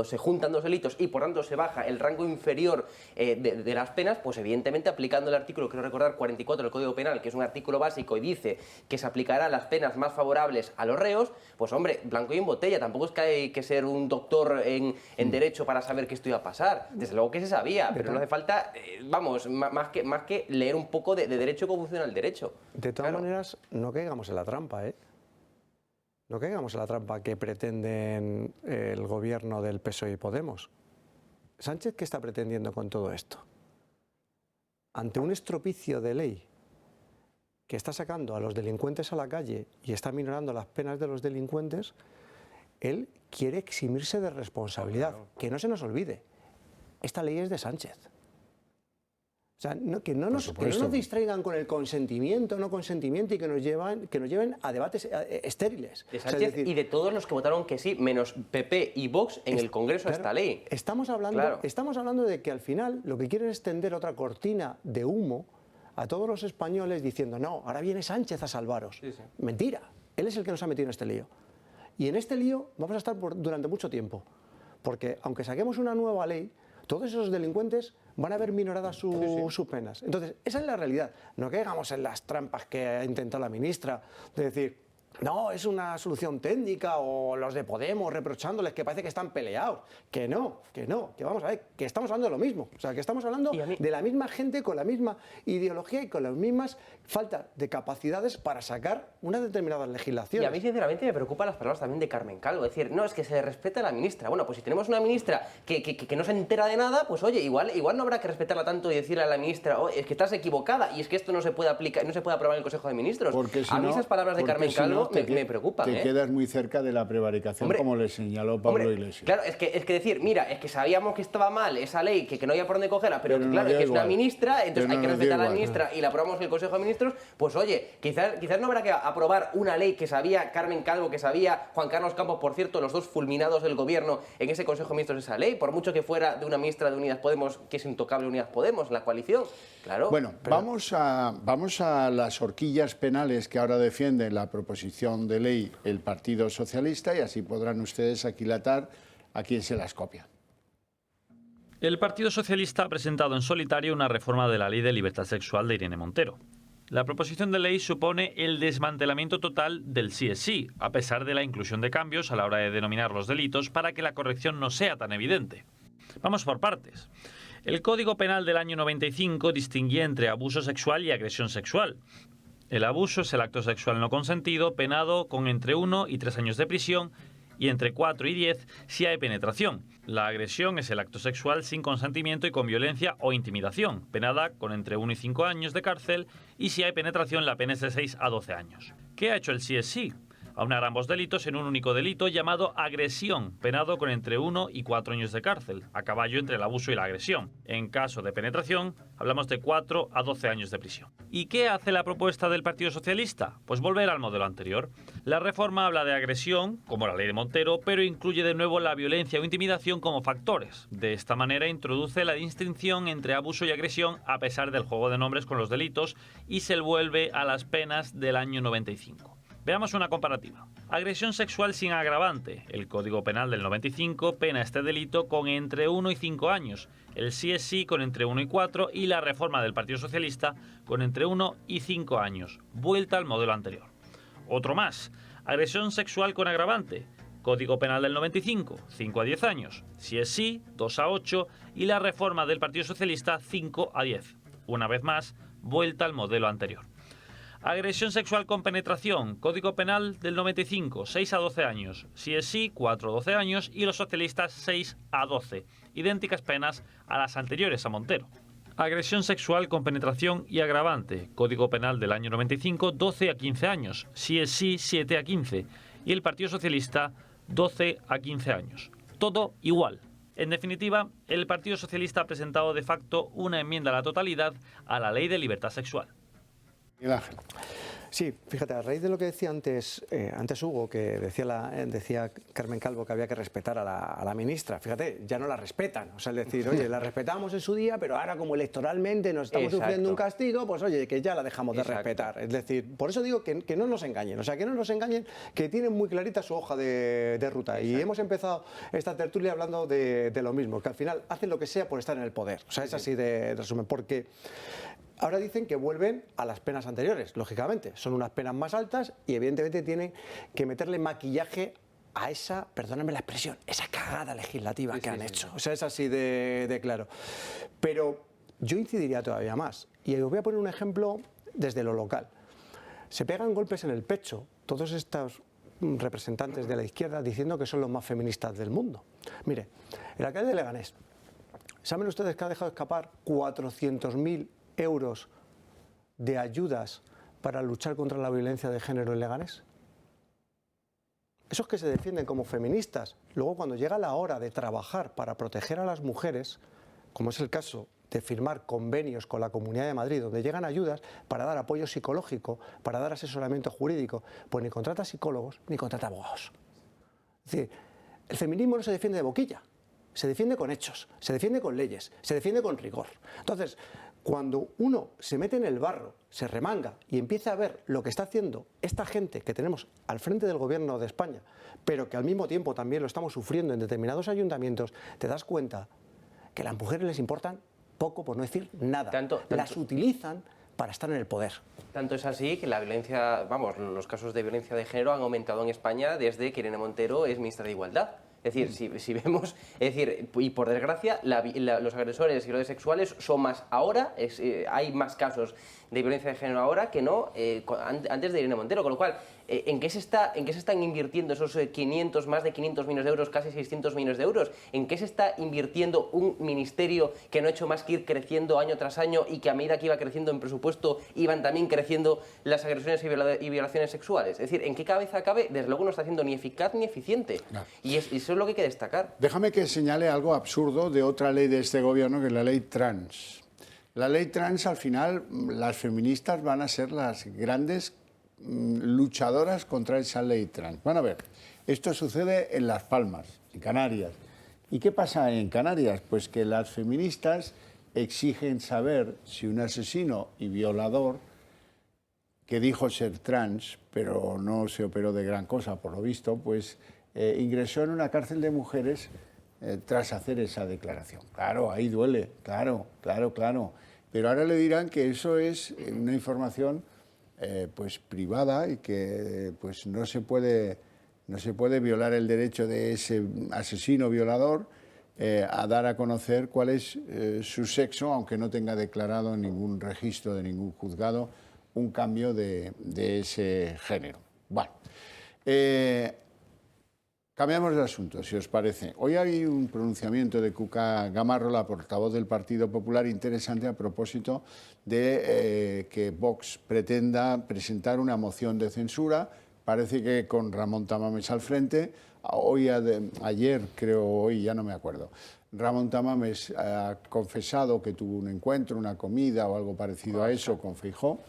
se juntan 2 delitos y por tanto se baja el rango inferior de las penas, pues evidentemente aplicando el artículo, quiero recordar, 44 del Código Penal, que es un artículo básico y dice que se aplicarán las penas más favorables a los reos, pues hombre, blanco y en botella, tampoco es que hay que ser un doctor en derecho para saber que esto iba a pasar, desde luego que se sabía, pero no hace falta, vamos, más que leer un poco de derecho cómo funciona el derecho. De todas maneras, no caigamos en la trampa, ¿eh? No caigamos en la trampa que pretenden el gobierno del PSOE y Podemos. ¿Sánchez qué está pretendiendo con todo esto? Ante un estropicio de ley que está sacando a los delincuentes a la calle y está minorando las penas de los delincuentes, él quiere eximirse de responsabilidad. Que no se nos olvide, esta ley es de Sánchez. sea, que no nos distraigan con el consentimiento, no consentimiento y que nos lleven a debates estériles. De Sánchez, o sea, es decir, y de todos los que votaron que sí, menos PP y Vox en el Congreso de esta ley. Estamos hablando de que al final lo que quieren es tender otra cortina de humo a todos los españoles diciendo, no, ahora viene Sánchez a salvaros. Sí, sí. Mentira, él es el que nos ha metido en este lío. Y en este lío vamos a estar durante mucho tiempo, porque aunque saquemos una nueva ley, todos esos delincuentes van a ver minoradas sus penas. Entonces, esa es la realidad. No caigamos en las trampas que ha intentado la ministra, de decir, no, es una solución técnica, o los de Podemos reprochándoles que parece que están peleados. Que vamos a ver, que estamos hablando de lo mismo. O sea, que estamos hablando de la misma gente con la misma ideología y con las mismas falta de capacidades para sacar unas determinadas legislaciones. Y a mí, sinceramente, me preocupan las palabras también de Carmen Calvo. Es decir, no, es que se respeta a la ministra. Bueno, pues si tenemos una ministra que no se entera de nada, pues oye, igual no habrá que respetarla tanto y decirle a la ministra, oh, es que estás equivocada y es que esto no se puede aplicar, no se puede aprobar en el Consejo de Ministros. A mí esas palabras de Carmen Calvo me preocupan. Te quedas muy cerca de la prevaricación, como le señaló Pablo Iglesias. Claro, es que decir, mira, es que sabíamos que estaba mal esa ley, que no había por dónde cogerla, pero claro, es que es una ministra, entonces hay que respetar a la ministra y la aprobamos en el Consejo de Ministros, pues oye, quizás no habrá que aprobar una ley que sabía Carmen Calvo, que sabía Juan Carlos Campos, por cierto, los dos fulminados del gobierno en ese Consejo de Ministros de esa ley, por mucho que fuera de una ministra de Unidas Podemos, que es intocable Unidas Podemos, la coalición, claro. Bueno, vamos a las horquillas penales que ahora defiende la proposición de ley el Partido Socialista, y así podrán ustedes aquilatar a quién se las copia. El Partido Socialista ha presentado en solitario una reforma de la Ley de Libertad Sexual de Irene Montero. La proposición de ley supone el desmantelamiento total del sí es sí, a pesar de la inclusión de cambios a la hora de denominar los delitos para que la corrección no sea tan evidente. Vamos por partes. El Código Penal del año 95 distinguía entre abuso sexual y agresión sexual. El abuso es el acto sexual no consentido, penado con entre 1 y 3 años de prisión, y entre 4 y 10 si hay penetración. La agresión es el acto sexual sin consentimiento y con violencia o intimidación, penada con entre 1 y 5 años de cárcel, y si hay penetración la pena es de 6 a 12 años. ¿Qué ha hecho el sí es sí? Aunar ambos delitos en un único delito llamado agresión, penado con entre 1 y 4 años de cárcel, a caballo entre el abuso y la agresión. En caso de penetración, hablamos de 4 a 12 años de prisión. ¿Y qué hace la propuesta del Partido Socialista? Pues volver al modelo anterior. La reforma habla de agresión, como la ley de Montero, pero incluye de nuevo la violencia o intimidación como factores. De esta manera introduce la distinción entre abuso y agresión a pesar del juego de nombres con los delitos y se vuelve a las penas del año 95. Veamos una comparativa. Agresión sexual sin agravante. El Código Penal del 95 pena este delito con entre 1 y 5 años. El sí es sí con entre 1 y 4 y la reforma del Partido Socialista con entre 1 y 5 años. Vuelta al modelo anterior. Otro más. Agresión sexual con agravante. Código Penal del 95, 5 a 10 años. Sí es sí, 2 a 8 y la reforma del Partido Socialista 5 a 10. Una vez más, vuelta al modelo anterior. Agresión sexual con penetración, Código Penal del 95, 6 a 12 años. Sí es sí, 4 a 12 años y los socialistas 6 a 12. Idénticas penas a las anteriores a Montero. Agresión sexual con penetración y agravante, Código Penal del año 95, 12 a 15 años. Sí es sí, 7 a 15. Y el Partido Socialista, 12 a 15 años. Todo igual. En definitiva, el Partido Socialista ha presentado de facto una enmienda a la totalidad a la Ley de Libertad Sexual. Sí, fíjate, a raíz de lo que decía antes Hugo, que decía Carmen Calvo que había que respetar a la ministra, fíjate, ya no la respetan, o sea, es decir, oye, la respetamos en su día, pero ahora como electoralmente nos estamos sufriendo un castigo, pues oye, que ya la dejamos de respetar, es decir, por eso digo que no nos engañen, o sea, que no nos engañen, que tienen muy clarita su hoja de ruta, y hemos empezado esta tertulia hablando de lo mismo, que al final hacen lo que sea por estar en el poder, o sea, es así de resumen, porque ahora dicen que vuelven a las penas anteriores, lógicamente. Son unas penas más altas y evidentemente tienen que meterle maquillaje a esa, perdóname la expresión, esa cagada legislativa que han hecho. O sea, es así de claro. Pero yo incidiría todavía más. Y os voy a poner un ejemplo desde lo local. Se pegan golpes en el pecho todos estos representantes de la izquierda diciendo que son los más feministas del mundo. Mire, el alcalde de Leganés, ¿saben ustedes que ha dejado escapar 400.000 euros de ayudas para luchar contra la violencia de género en Leganés? Esos que se defienden como feministas, luego cuando llega la hora de trabajar para proteger a las mujeres, como es el caso de firmar convenios con la Comunidad de Madrid, donde llegan ayudas para dar apoyo psicológico, para dar asesoramiento jurídico, pues ni contrata psicólogos ni contrata abogados. Es decir, el feminismo no se defiende de boquilla, se defiende con hechos, se defiende con leyes, se defiende con rigor. Entonces, cuando uno se mete en el barro, se remanga y empieza a ver lo que está haciendo esta gente que tenemos al frente del gobierno de España, pero que al mismo tiempo también lo estamos sufriendo en determinados ayuntamientos, te das cuenta que a las mujeres les importan poco, por no decir nada. Las utilizan para estar en el poder. Tanto es así que la violencia, vamos, los casos de violencia de género han aumentado en España desde que Irene Montero es ministra de Igualdad. Es decir, si vemos, es decir, y por desgracia, los agresores y agresores sexuales son más ahora, hay más casos de violencia de género ahora que no antes de Irene Montero, con lo cual, ¿en qué se están invirtiendo esos más de 500 millones de euros, casi 600 millones de euros? ¿En qué se está invirtiendo un ministerio que no ha hecho más que ir creciendo año tras año y que a medida que iba creciendo en presupuesto iban también creciendo las agresiones y violaciones sexuales? Es decir, ¿en qué cabeza cabe? Desde luego no está siendo ni eficaz ni eficiente. No. Y eso es lo que hay que destacar. Déjame que señale algo absurdo de otra ley de este gobierno, que es la ley trans. La ley trans, al final, las feministas van a ser las grandes luchadoras contra esa ley trans. Van a ver, esto sucede en Las Palmas, en Canarias. ¿Y qué pasa en Canarias? Pues que las feministas exigen saber si un asesino y violador, que dijo ser trans, pero no se operó de gran cosa, por lo visto, pues ingresó en una cárcel de mujeres tras hacer esa declaración. Claro, ahí duele, claro. Pero ahora le dirán que eso es una información pues privada y que pues no se puede violar el derecho de ese asesino violador a dar a conocer cuál es su sexo, aunque no tenga declarado en ningún registro de ningún juzgado un cambio de ese género. Bueno, cambiamos de asunto, si os parece. Hoy hay un pronunciamiento de Cuca Gamarra, la portavoz del Partido Popular, interesante a propósito de que Vox pretenda presentar una moción de censura. Parece que con Ramón Tamames al frente. Ayer, creo, hoy, ya no me acuerdo. Ramón Tamames ha confesado que tuvo un encuentro, una comida o algo parecido a eso con Feijóo.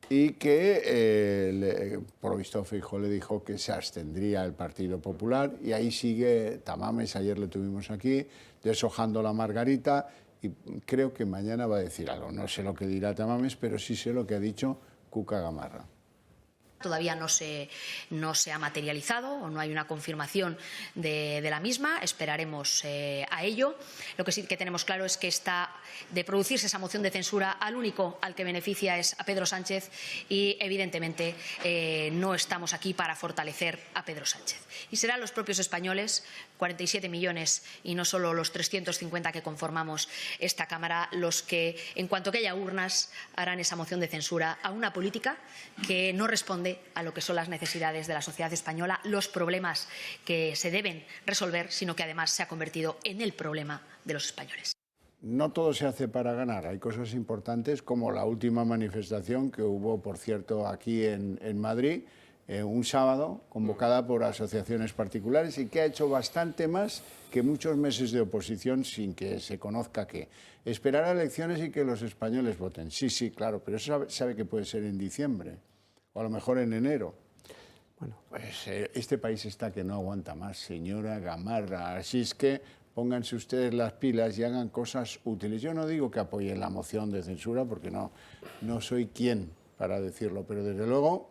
Y que, por lo visto, Feijóo le dijo que se abstendría el Partido Popular. Y ahí sigue Tamames, ayer le tuvimos aquí, deshojando la margarita. Y creo que mañana va a decir algo. No sé lo que dirá Tamames, pero sí sé lo que ha dicho Cuca Gamarra. Todavía no se ha materializado o no hay una confirmación de la misma. Esperaremos a ello. Lo que sí que tenemos claro es que está de producirse esa moción de censura, al único al que beneficia es a Pedro Sánchez y, evidentemente, no estamos aquí para fortalecer a Pedro Sánchez. Y serán los propios españoles, 47 millones y no solo los 350 que conformamos esta Cámara, los que, en cuanto que haya urnas, harán esa moción de censura a una política que no responde a lo que son las necesidades de la sociedad española, los problemas que se deben resolver, sino que además se ha convertido en el problema de los españoles. No todo se hace para ganar, hay cosas importantes como la última manifestación que hubo, por cierto, aquí en Madrid, un sábado, convocada por asociaciones particulares y que ha hecho bastante más que muchos meses de oposición sin que se conozca qué. Esperar a elecciones y que los españoles voten. Sí, claro, pero eso sabe que puede ser en diciembre. O a lo mejor en enero. Bueno, pues este país está que no aguanta más, señora Gamarra. Así es que pónganse ustedes las pilas y hagan cosas útiles. Yo no digo que apoyen la moción de censura, porque no soy quien para decirlo, pero desde luego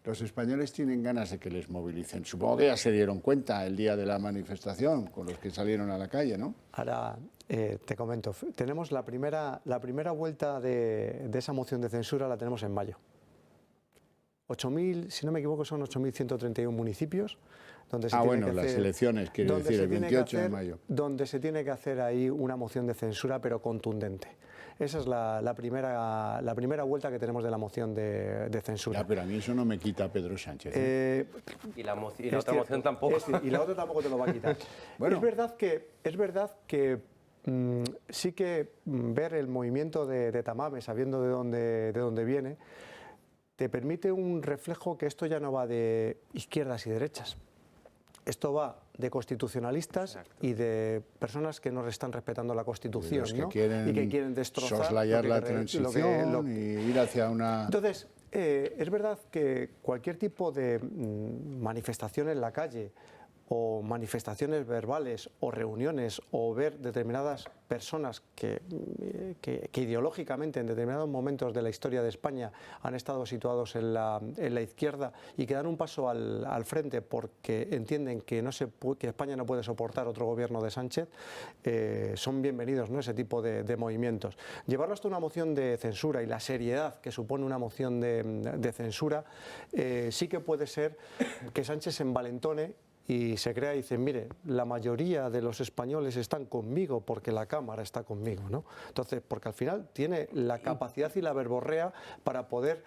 los españoles tienen ganas de que les movilicen. Supongo que ya se dieron cuenta el día de la manifestación con los que salieron a la calle, ¿no? Ahora te comento, tenemos la primera vuelta de esa moción de censura, la tenemos en mayo. 8.000, si no me equivoco, son 8.131 municipios donde se tiene que hacer, las elecciones, quiere decir, el 28 de mayo. Donde se tiene que hacer ahí una moción de censura, pero contundente. Esa es la primera vuelta que tenemos de la moción de censura. Ya, pero a mí eso no me quita a Pedro Sánchez. Y la otra moción tampoco. Y la otra tampoco te lo va a quitar. Bueno. Es verdad que sí que ver el movimiento de Tamames, sabiendo de dónde viene, te permite un reflejo que esto ya no va de izquierdas y derechas. Esto va de constitucionalistas y de personas que no están respetando la Constitución, y, ¿no? y que quieren destrozar soslayar la transición y ir hacia una... Entonces, es verdad que cualquier tipo de manifestación en la calle o manifestaciones verbales o reuniones o ver determinadas personas que ideológicamente en determinados momentos de la historia de España han estado situados en la izquierda y que dan un paso al frente porque entienden que España no puede soportar otro gobierno de Sánchez, son bienvenidos, ¿no?, ese tipo de movimientos. Llevarlo hasta una moción de censura y la seriedad que supone una moción de censura, sí que puede ser que Sánchez se envalentone y se crea y dice, mire, la mayoría de los españoles están conmigo porque la Cámara está conmigo, ¿no? Entonces, porque al final tiene la capacidad y la verborrea para poder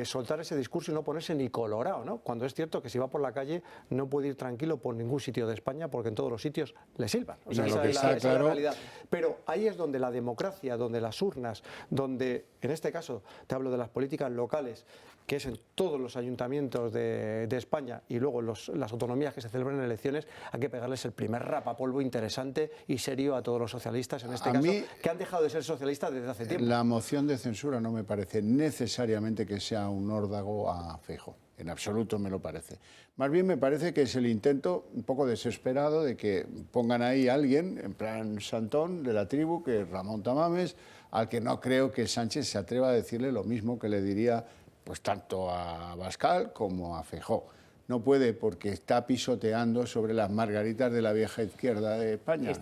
soltar ese discurso y no ponerse ni colorado, ¿no? Cuando es cierto que si va por la calle no puede ir tranquilo por ningún sitio de España porque en todos los sitios le silban. O sea, esa es la realidad. Pero ahí es donde la democracia, donde las urnas, donde, en este caso, te hablo de las políticas locales, que es en todos los ayuntamientos de España y luego las autonomías que se celebran en elecciones, hay que pegarles el primer rapapolvo interesante y serio a todos los socialistas, en este caso, que han dejado de ser socialistas desde hace tiempo. La moción de censura no me parece necesariamente que sea un órdago a Feijóo. En absoluto me lo parece. Más bien me parece que es el intento un poco desesperado de que pongan ahí a alguien, en plan Santón, de la tribu, que es Ramón Tamames, al que no creo que Sánchez se atreva a decirle lo mismo que le diría pues tanto a Abascal como a Feijóo. No puede porque está pisoteando sobre las margaritas de la vieja izquierda de España.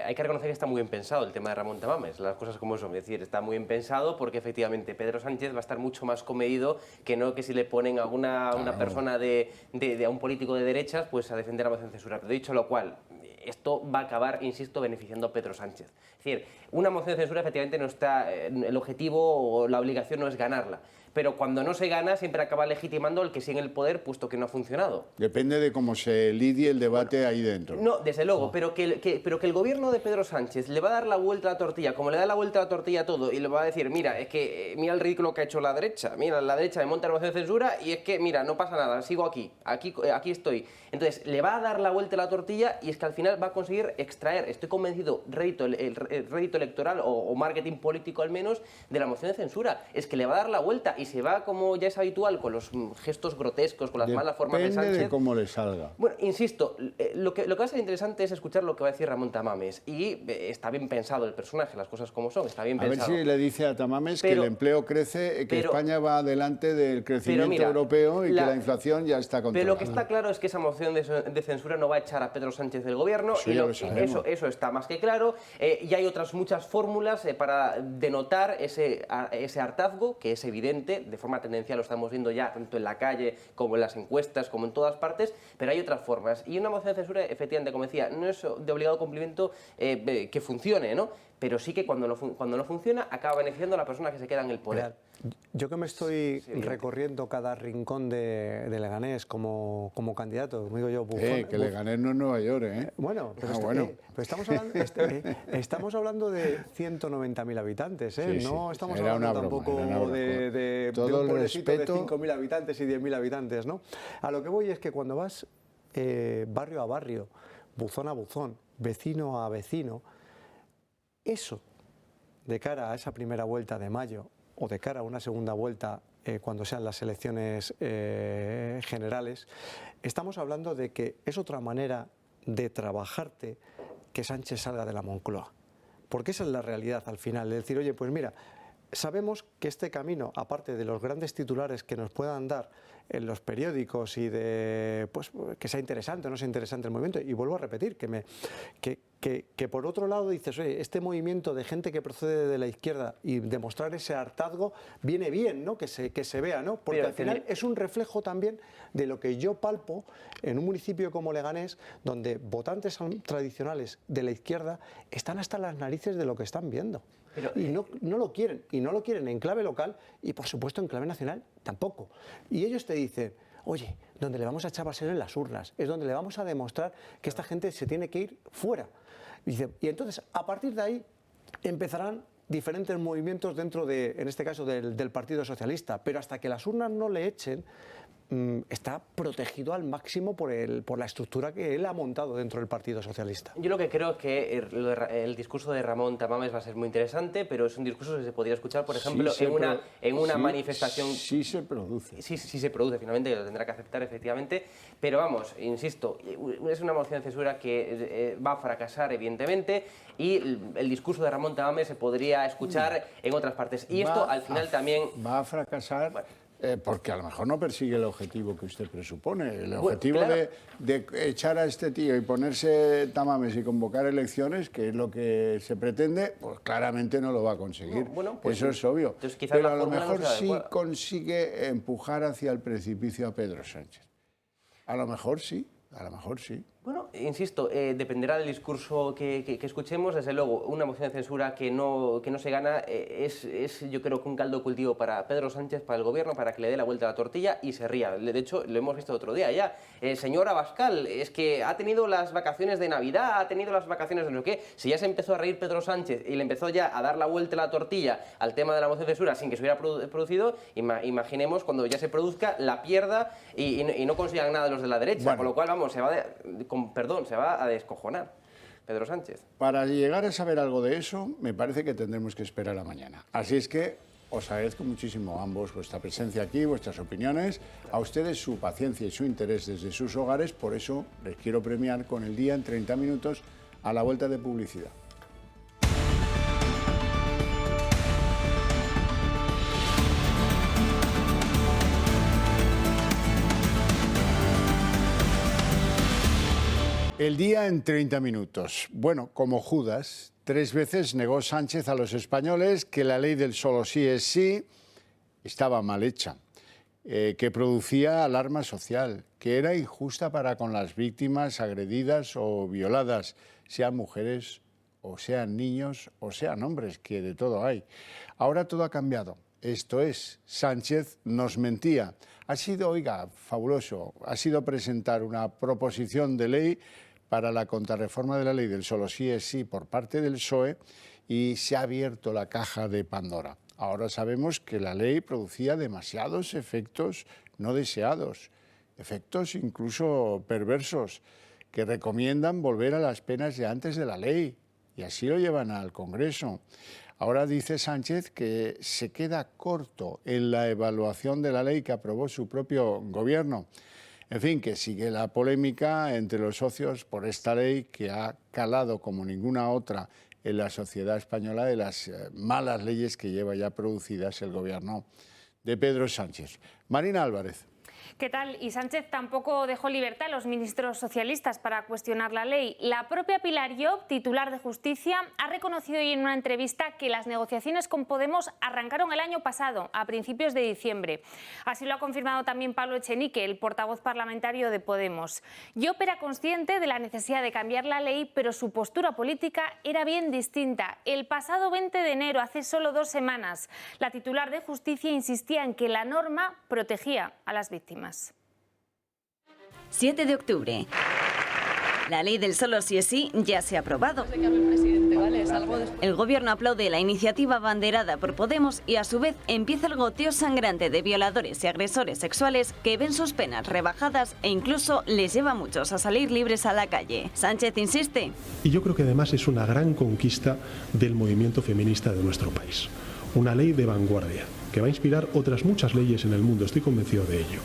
Hay que reconocer que está muy bien pensado el tema de Ramón Tamames, las cosas como son. Es decir, está muy bien pensado porque efectivamente Pedro Sánchez va a estar mucho más comedido que no que si le ponen a una persona a un político de derechas pues a defender la moción de censura. Pero dicho lo cual, esto va a acabar, insisto, beneficiando a Pedro Sánchez. Es decir, una moción de censura efectivamente no está, el objetivo o la obligación no es ganarla. Pero cuando no se gana siempre acaba legitimando el que sigue en el poder puesto que no ha funcionado. Depende de cómo se lidie el debate ahí dentro. No, desde luego, pero que el gobierno de Pedro Sánchez le va a dar la vuelta a la tortilla, como le da la vuelta a la tortilla a todo, y le va a decir, mira, es que mira el ridículo que ha hecho la derecha, mira, la derecha me monta la moción de censura y es que, mira, no pasa nada, sigo aquí estoy. Entonces, le va a dar la vuelta a la tortilla y es que al final va a conseguir extraer, estoy convencido, el rédito electoral o marketing político al menos, de la moción de censura. Es que le va a dar la vuelta y se va, como ya es habitual, con los gestos grotescos, con las malas formas de Sánchez. Depende de cómo le salga. Bueno, insisto, lo que va a ser interesante es escuchar lo que va a decir Ramón Tamames. Y está bien pensado el personaje, las cosas como son, está bien pensado. A ver si le dice a Tamames que el empleo crece, que España va adelante del crecimiento europeo y que la inflación ya está controlada. Pero lo que está claro es que esa moción de censura no va a echar a Pedro Sánchez del gobierno. Eso está más que claro. Y hay otras muchas fórmulas para denotar ese hartazgo, que es evidente, de forma tendencial lo estamos viendo ya tanto en la calle como en las encuestas, como en todas partes, pero hay otras formas. Y una moción de censura, efectivamente, como decía, no es de obligado cumplimiento que funcione, ¿no? Pero sí que cuando no funciona acaba beneficiando a la persona que se queda en el poder. Yo que me estoy recorriendo cada rincón de Leganés como candidato, como digo yo, bufón. Que Leganés no es Nueva York, ¿eh? Bueno, pero estamos hablando de 190.000 habitantes, ¿eh? No estamos hablando tampoco de un pueblecito de 5.000 habitantes y 10.000 habitantes, ¿no? A lo que voy es que cuando vas barrio a barrio, buzón a buzón, vecino a vecino, eso, de cara a esa primera vuelta de mayo o de cara a una segunda vuelta cuando sean las elecciones generales, estamos hablando de que es otra manera de trabajarte que Sánchez salga de la Moncloa. Porque esa es la realidad al final, de decir, oye, pues mira, sabemos que este camino, aparte de los grandes titulares que nos puedan dar en los periódicos y de pues que sea interesante o no sea interesante el movimiento, y vuelvo a repetir que por otro lado dices, oye, este movimiento de gente que procede de la izquierda y demostrar ese hartazgo viene bien, ¿no? Que se vea, ¿no? Porque al final es un reflejo también de lo que yo palpo en un municipio como Leganés, donde votantes tradicionales de la izquierda están hasta las narices de lo que están viendo. Y no lo quieren, y no lo quieren en clave local y por supuesto en clave nacional tampoco. Y ellos te dicen, oye, donde le vamos a echar va a ser en las urnas, es donde le vamos a demostrar que esta gente se tiene que ir fuera. Y entonces, a partir de ahí, empezarán diferentes movimientos dentro de, en este caso, del Partido Socialista, pero hasta que las urnas no le echen, está protegido al máximo por la estructura que él ha montado dentro del Partido Socialista. Yo lo que creo es que el discurso de Ramón Tamames va a ser muy interesante, pero es un discurso que se podría escuchar, por ejemplo, en una manifestación... Sí se produce. Sí se produce, finalmente, lo tendrá que aceptar, efectivamente, pero vamos, insisto, es una moción de censura que va a fracasar, evidentemente, y el discurso de Ramón Tamames se podría escuchar en otras partes. Y esto, al final, también... Va a fracasar... Bueno, porque a lo mejor no persigue el objetivo que usted presupone. El objetivo claro, de echar a este tío y ponerse Tamames y convocar elecciones, que es lo que se pretende, pues claramente no lo va a conseguir. Pues eso es obvio. Pero a lo mejor sí adecuada. consigue empujar hacia el precipicio a Pedro Sánchez. A lo mejor sí, a lo mejor sí. Bueno, insisto, dependerá del discurso que escuchemos. Desde luego, una moción de censura que no se gana es yo creo que un caldo de cultivo para Pedro Sánchez, para el gobierno, para que le dé la vuelta a la tortilla y se ría. De hecho, lo hemos visto otro día ya. Señor Abascal, es que ha tenido las vacaciones de Navidad, ha tenido las vacaciones de no sé qué. Si ya se empezó a reír Pedro Sánchez y le empezó ya a dar la vuelta a la tortilla al tema de la moción de censura sin que se hubiera producido, imaginemos cuando ya se produzca, la pierda y no consigan nada de los de la derecha. Con lo cual, vamos, se va a descojonar Pedro Sánchez. Para llegar a saber algo de eso, me parece que tendremos que esperar a mañana. Así es que os agradezco muchísimo a ambos vuestra presencia aquí, vuestras opiniones, a ustedes su paciencia y su interés desde sus hogares. Por eso les quiero premiar con el día en 30 minutos a la vuelta de publicidad. El día en 30 minutos. Bueno, como Judas, 3 veces negó Sánchez a los españoles que la ley del solo sí es sí estaba mal hecha, que producía alarma social, que era injusta para con las víctimas agredidas o violadas, sean mujeres o sean niños o sean hombres, que de todo hay. Ahora todo ha cambiado. Esto es, Sánchez nos mentía. Ha sido, oiga, fabuloso, ha sido presentar una proposición de ley para la contrarreforma de la ley del solo sí es sí por parte del PSOE y se ha abierto la caja de Pandora. Ahora sabemos que la ley producía demasiados efectos no deseados, efectos incluso perversos, que recomiendan volver a las penas de antes de la ley, y así lo llevan al Congreso. Ahora dice Sánchez que se queda corto en la evaluación de la ley que aprobó su propio gobierno. En fin, que sigue la polémica entre los socios por esta ley que ha calado como ninguna otra en la sociedad española de las malas leyes que lleva ya producidas el gobierno de Pedro Sánchez. Marina Álvarez. ¿Qué tal? Y Sánchez tampoco dejó libertad a los ministros socialistas para cuestionar la ley. La propia Pilar Llop, titular de Justicia, ha reconocido hoy en una entrevista que las negociaciones con Podemos arrancaron el año pasado, a principios de diciembre. Así lo ha confirmado también Pablo Echenique, el portavoz parlamentario de Podemos. Llop era consciente de la necesidad de cambiar la ley, pero su postura política era bien distinta. El pasado 20 de enero, hace solo 2 semanas, la titular de Justicia insistía en que la norma protegía a las víctimas. 7 de octubre. La ley del solo sí es sí ya se ha aprobado. El gobierno aplaude la iniciativa abanderada por Podemos y a su vez empieza el goteo sangrante de violadores y agresores sexuales que ven sus penas rebajadas e incluso les lleva a muchos a salir libres a la calle. Sánchez insiste. Y yo creo que además es una gran conquista del movimiento feminista de nuestro país. Una ley de vanguardia que va a inspirar otras muchas leyes en el mundo, estoy convencido de ello.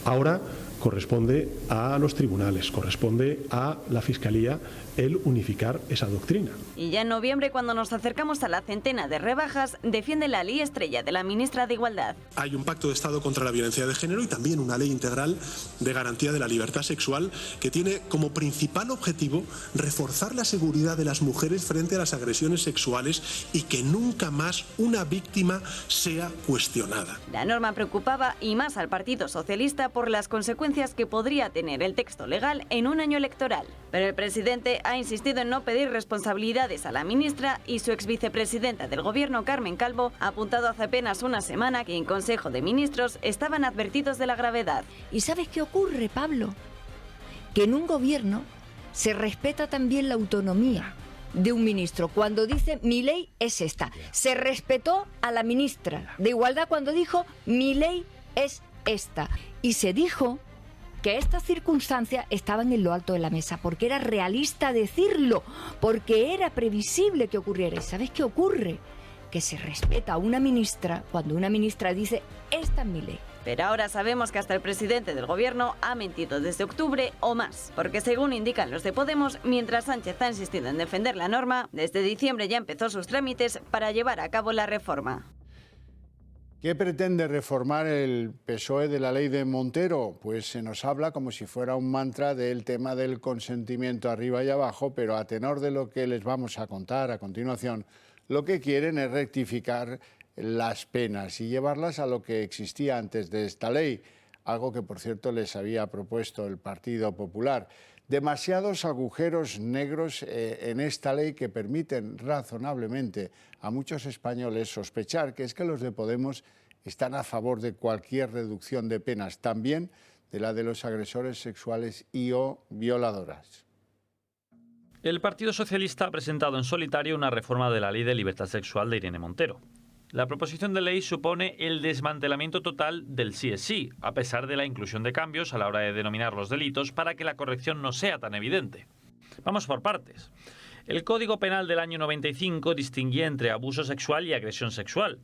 Ahora corresponde a los tribunales, corresponde a la Fiscalía el unificar esa doctrina. Y ya en noviembre, cuando nos acercamos a la centena de rebajas, defiende la ley estrella de la ministra de Igualdad. Hay un pacto de Estado contra la violencia de género y también una ley integral de garantía de la libertad sexual que tiene como principal objetivo reforzar la seguridad de las mujeres frente a las agresiones sexuales y que nunca más una víctima sea cuestionada. La norma preocupaba y más al Partido Socialista por las consecuencias que podría tener el texto legal en un año electoral. Pero el presidente ha insistido en no pedir responsabilidades a la ministra y su exvicepresidenta del gobierno, Carmen Calvo, ha apuntado hace apenas una semana que en Consejo de Ministros estaban advertidos de la gravedad. ¿Y sabes qué ocurre, Pablo? Que en un gobierno se respeta también la autonomía de un ministro. Cuando dice mi ley es esta, se respetó a la ministra de Igualdad cuando dijo mi ley es esta. Y se dijo que estas circunstancias estaban en lo alto de la mesa, porque era realista decirlo, porque era previsible que ocurriera. ¿Y sabes qué ocurre? Que se respeta a una ministra cuando una ministra dice, esta es mi ley. Pero ahora sabemos que hasta el presidente del gobierno ha mentido desde octubre o más, porque según indican los de Podemos, mientras Sánchez ha insistido en defender la norma, desde diciembre ya empezó sus trámites para llevar a cabo la reforma. ¿Qué pretende reformar el PSOE de la ley de Montero? Pues se nos habla como si fuera un mantra del tema del consentimiento arriba y abajo, pero a tenor de lo que les vamos a contar a continuación, lo que quieren es rectificar las penas y llevarlas a lo que existía antes de esta ley, algo que por cierto les había propuesto el Partido Popular. Demasiados agujeros negros en esta ley que permiten razonablemente a muchos españoles sospechar que es que los de Podemos están a favor de cualquier reducción de penas, también de la de los agresores sexuales y o violadoras. El Partido Socialista ha presentado en solitario una reforma de la Ley de Libertad Sexual de Irene Montero. La proposición de ley supone el desmantelamiento total del sí es sí, a pesar de la inclusión de cambios a la hora de denominar los delitos para que la corrección no sea tan evidente. Vamos por partes. El Código Penal del año 95 distinguía entre abuso sexual y agresión sexual.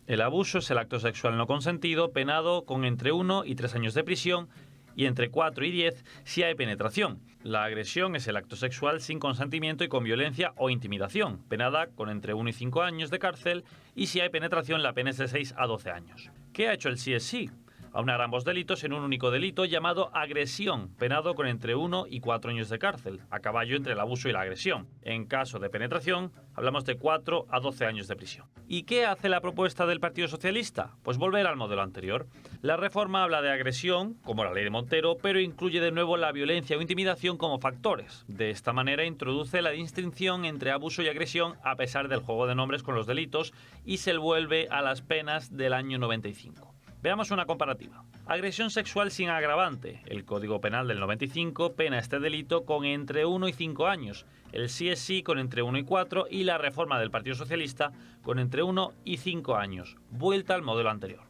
El abuso es el acto sexual no consentido, penado con entre 1 y 3 años de prisión, y entre 4 y 10 si hay penetración. La agresión es el acto sexual sin consentimiento y con violencia o intimidación, penada con entre 1 y 5 años de cárcel, y si hay penetración la pena es de 6 a 12 años. ¿Qué ha hecho el sí es sí? Aunar ambos delitos en un único delito llamado agresión, penado con entre 1 y 4 años de cárcel, a caballo entre el abuso y la agresión. En caso de penetración, hablamos de 4 a 12 años de prisión. ¿Y qué hace la propuesta del Partido Socialista? Pues volver al modelo anterior. La reforma habla de agresión, como la ley de Montero, pero incluye de nuevo la violencia o intimidación como factores. De esta manera introduce la distinción entre abuso y agresión a pesar del juego de nombres con los delitos y se vuelve a las penas del año 95. Veamos una comparativa. Agresión sexual sin agravante. El Código Penal del 95 pena este delito con entre 1 y 5 años. El sí es sí con entre 1 y 4 y la reforma del Partido Socialista con entre 1 y 5 años. Vuelta al modelo anterior.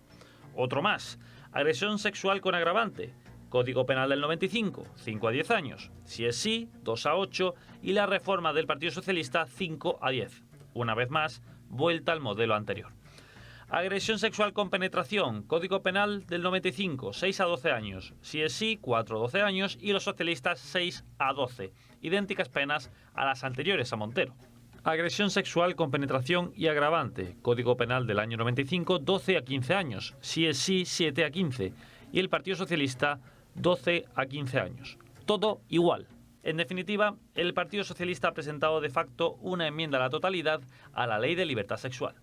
Otro más. Agresión sexual con agravante. Código Penal del 95, 5 a 10 años. Sí es sí, 2 a 8 y la reforma del Partido Socialista 5 a 10. Una vez más, vuelta al modelo anterior. Agresión sexual con penetración, Código Penal del 95, 6 a 12 años. Sí es sí, 4 a 12 años y los socialistas 6 a 12. Idénticas penas a las anteriores a Montero. Agresión sexual con penetración y agravante, Código Penal del año 95, 12 a 15 años. Sí es sí, 7 a 15. Y el Partido Socialista, 12 a 15 años. Todo igual. En definitiva, el Partido Socialista ha presentado de facto una enmienda a la totalidad a la Ley de Libertad Sexual.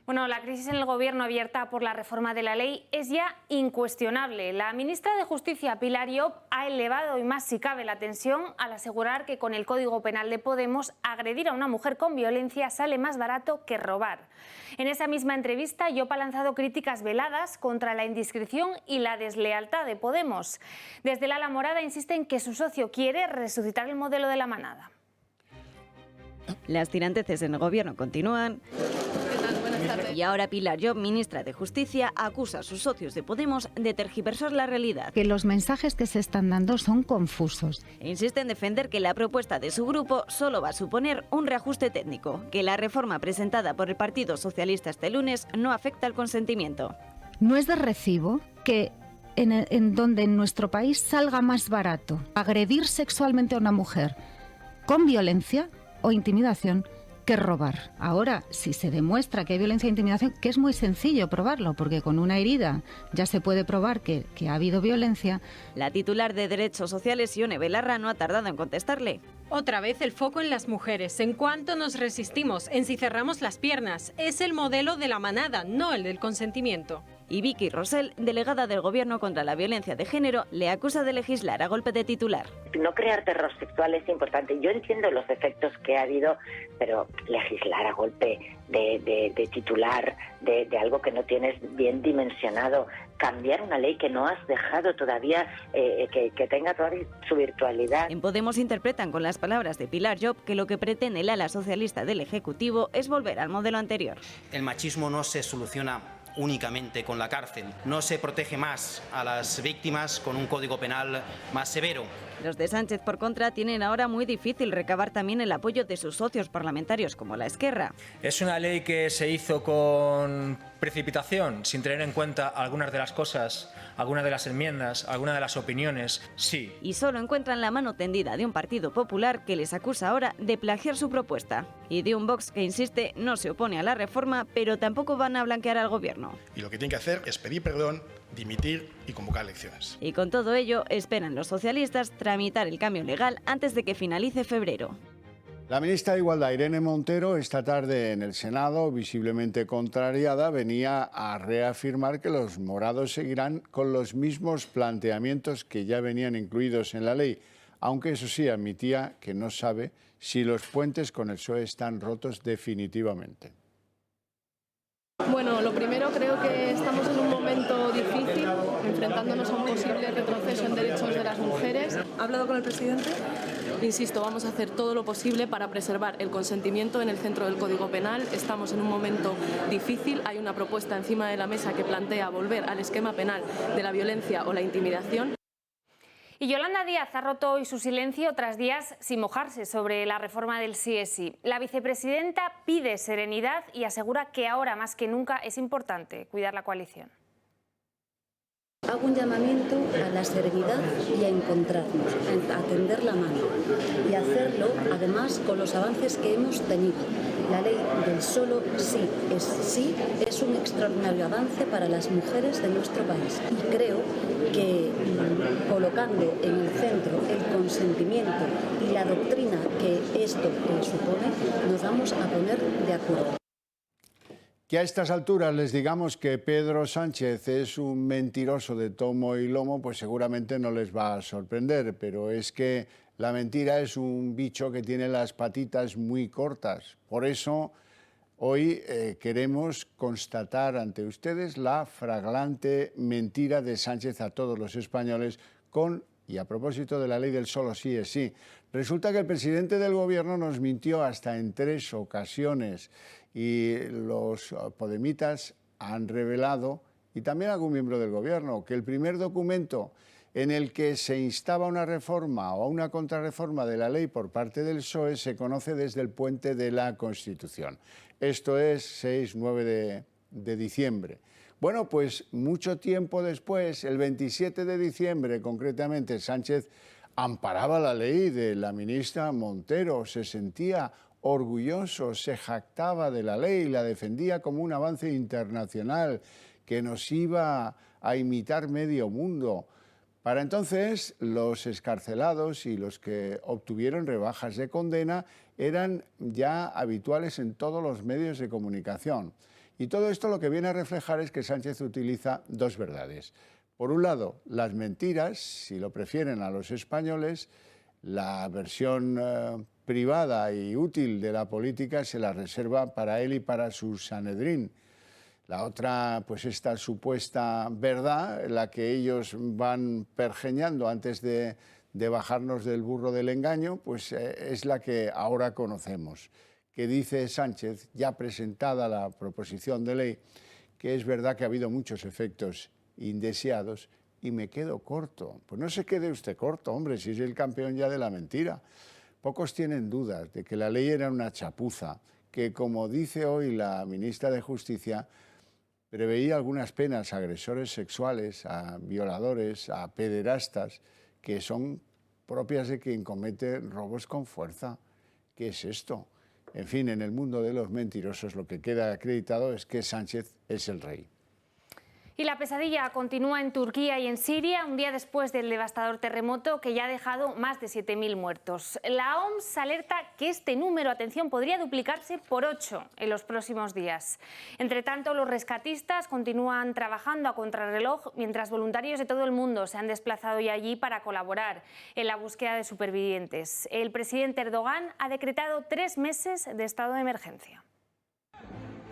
Bueno, la crisis en el Gobierno abierta por la reforma de la ley es ya incuestionable. La ministra de Justicia, Pilar Llop, ha elevado y más si cabe la tensión al asegurar que con el Código Penal de Podemos agredir a una mujer con violencia sale más barato que robar. En esa misma entrevista, Llop ha lanzado críticas veladas contra la indiscreción y la deslealtad de Podemos. Desde el ala morada insisten que su socio quiere resucitar el modelo de la manada. Las tiranteces en el Gobierno continúan. Y ahora Pilar Llop, ministra de Justicia, acusa a sus socios de Podemos de tergiversar la realidad. Que los mensajes que se están dando son confusos. E insiste en defender que la propuesta de su grupo solo va a suponer un reajuste técnico, que la reforma presentada por el Partido Socialista este lunes no afecta al consentimiento. No es de recibo que en donde en nuestro país salga más barato agredir sexualmente a una mujer con violencia o intimidación que robar. Ahora, si se demuestra que hay violencia e intimidación, que es muy sencillo probarlo, porque con una herida ya se puede probar que ha habido violencia. La titular de Derechos Sociales, Ione Belarra, no ha tardado en contestarle. Otra vez el foco en las mujeres. En cuanto nos resistimos, en si cerramos las piernas. Es el modelo de la manada, no el del consentimiento. Y Vicky Rosell, delegada del Gobierno contra la violencia de género, le acusa de legislar a golpe de titular. No crear terror sexual es importante. Yo entiendo los efectos que ha habido, pero legislar a golpe de titular, de algo que no tienes bien dimensionado, cambiar una ley que no has dejado todavía, que tenga todavía su virtualidad. En Podemos interpretan con las palabras de Pilar Llop que lo que pretende el ala socialista del Ejecutivo es volver al modelo anterior. El machismo no se soluciona únicamente con la cárcel. No se protege más a las víctimas con un código penal más severo. Los de Sánchez, por contra, tienen ahora muy difícil recabar también el apoyo de sus socios parlamentarios, como la Esquerra. Es una ley que se hizo con precipitación, sin tener en cuenta algunas de las cosas, algunas de las enmiendas, algunas de las opiniones, sí. Y solo encuentran la mano tendida de un Partido Popular que les acusa ahora de plagiar su propuesta. Y de un Vox que insiste no se opone a la reforma, pero tampoco van a blanquear al gobierno. Y lo que tienen que hacer es pedir perdón, dimitir y convocar elecciones. Y con todo ello, esperan los socialistas tramitar el cambio legal antes de que finalice febrero. La ministra de Igualdad, Irene Montero, esta tarde en el Senado, visiblemente contrariada, venía a reafirmar que los morados seguirán con los mismos planteamientos que ya venían incluidos en la ley, aunque eso sí admitía que no sabe si los puentes con el PSOE están rotos definitivamente. Bueno, lo primero, creo que estamos en un momento difícil, enfrentándonos a un posible retroceso en derechos de las mujeres. ¿Ha hablado con el presidente? Insisto, vamos a hacer todo lo posible para preservar el consentimiento en el centro del Código Penal. Estamos en un momento difícil. Hay una propuesta encima de la mesa que plantea volver al esquema penal de la violencia o la intimidación. Y Yolanda Díaz ha roto hoy su silencio tras días sin mojarse sobre la reforma del sí es sí. La vicepresidenta pide serenidad y asegura que ahora más que nunca es importante cuidar la coalición. Hago un llamamiento a la serenidad y a encontrarnos, a tender la mano y hacerlo además con los avances que hemos tenido. La ley del solo sí es un extraordinario avance para las mujeres de nuestro país y creo que colocando en el centro el consentimiento y la doctrina que esto supone, nos vamos a poner de acuerdo. Que a estas alturas les digamos que Pedro Sánchez es un mentiroso de tomo y lomo, pues seguramente no les va a sorprender, pero es que la mentira es un bicho que tiene las patitas muy cortas. Por eso hoy queremos constatar ante ustedes la flagrante mentira de Sánchez a todos los españoles y a propósito de la ley del solo sí es sí. Resulta que el presidente del gobierno nos mintió hasta en 3 ocasiones y los podemitas han revelado, y también algún miembro del gobierno, que el primer documento en el que se instaba una reforma o una contrarreforma de la ley por parte del PSOE se conoce desde el puente de la Constitución. Esto es 6-9 de diciembre. Bueno, pues mucho tiempo después, el 27 de diciembre concretamente, Sánchez amparaba la ley de la ministra Montero, se sentía orgulloso, se jactaba de la ley, la defendía como un avance internacional que nos iba a imitar medio mundo. Para entonces, los excarcelados y los que obtuvieron rebajas de condena eran ya habituales en todos los medios de comunicación. Y todo esto lo que viene a reflejar es que Sánchez utiliza dos verdades. Por un lado, las mentiras, si lo prefieren a los españoles, la versión privada y útil de la política se la reserva para él y para su Sanedrín. La otra, pues esta supuesta verdad, la que ellos van pergeñando antes de bajarnos del burro del engaño, pues es la que ahora conocemos. Que dice Sánchez, ya presentada la proposición de ley, que es verdad que ha habido muchos efectos indeseados y me quedo corto. Pues no se quede usted corto, hombre, si es el campeón ya de la mentira. Pocos tienen dudas de que la ley era una chapuza, que como dice hoy la ministra de Justicia, preveía algunas penas a agresores sexuales, a violadores, a pederastas, que son propias de quien comete robos con fuerza. ¿Qué es esto? En fin, en el mundo de los mentirosos lo que queda acreditado es que Sánchez es el rey. Y la pesadilla continúa en Turquía y en Siria, un día después del devastador terremoto que ya ha dejado más de 7.000 muertos. La OMS alerta que este número, atención, podría duplicarse por 8 en los próximos días. Entre tanto, los rescatistas continúan trabajando a contrarreloj, mientras voluntarios de todo el mundo se han desplazado ya allí para colaborar en la búsqueda de supervivientes. El presidente Erdogan ha decretado 3 meses de estado de emergencia.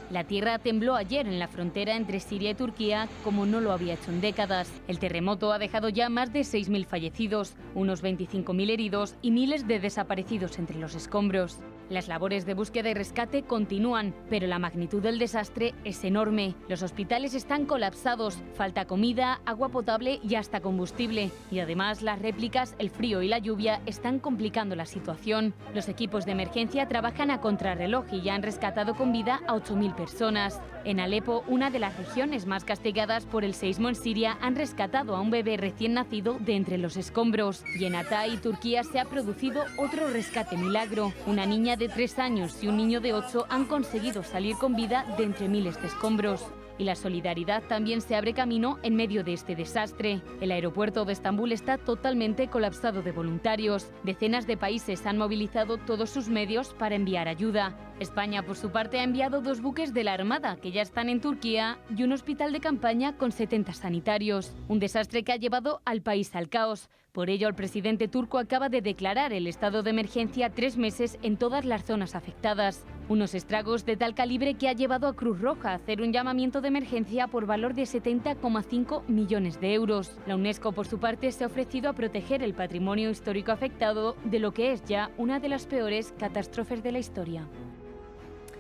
La tierra tembló ayer en la frontera entre Siria y Turquía como no lo había hecho en décadas. El terremoto ha dejado ya más de 6.000 fallecidos, unos 25.000 heridos y miles de desaparecidos entre los escombros. Las labores de búsqueda y rescate continúan, pero la magnitud del desastre es enorme. Los hospitales están colapsados, falta comida, agua potable y hasta combustible. Y además las réplicas, el frío y la lluvia están complicando la situación. Los equipos de emergencia trabajan a contrarreloj y ya han rescatado con vida a 8.000 personas. En Alepo, una de las regiones más castigadas por el seísmo en Siria, han rescatado a un bebé recién nacido de entre los escombros. Y en Hatay, Turquía, se ha producido otro rescate milagro. Una niña de 3 años y un niño de 8 han conseguido salir con vida de entre miles de escombros. Y la solidaridad también se abre camino en medio de este desastre. El aeropuerto de Estambul está totalmente colapsado de voluntarios. Decenas de países han movilizado todos sus medios para enviar ayuda. España, por su parte, ha enviado 2 buques de la Armada que ya están en Turquía y un hospital de campaña con 70 sanitarios. Un desastre que ha llevado al país al caos. Por ello, el presidente turco acaba de declarar el estado de emergencia 3 meses en todas las zonas afectadas. Unos estragos de tal calibre que ha llevado a Cruz Roja a hacer un llamamiento de emergencia por valor de 70,5 millones de euros. La UNESCO, por su parte, se ha ofrecido a proteger el patrimonio histórico afectado de lo que es ya una de las peores catástrofes de la historia.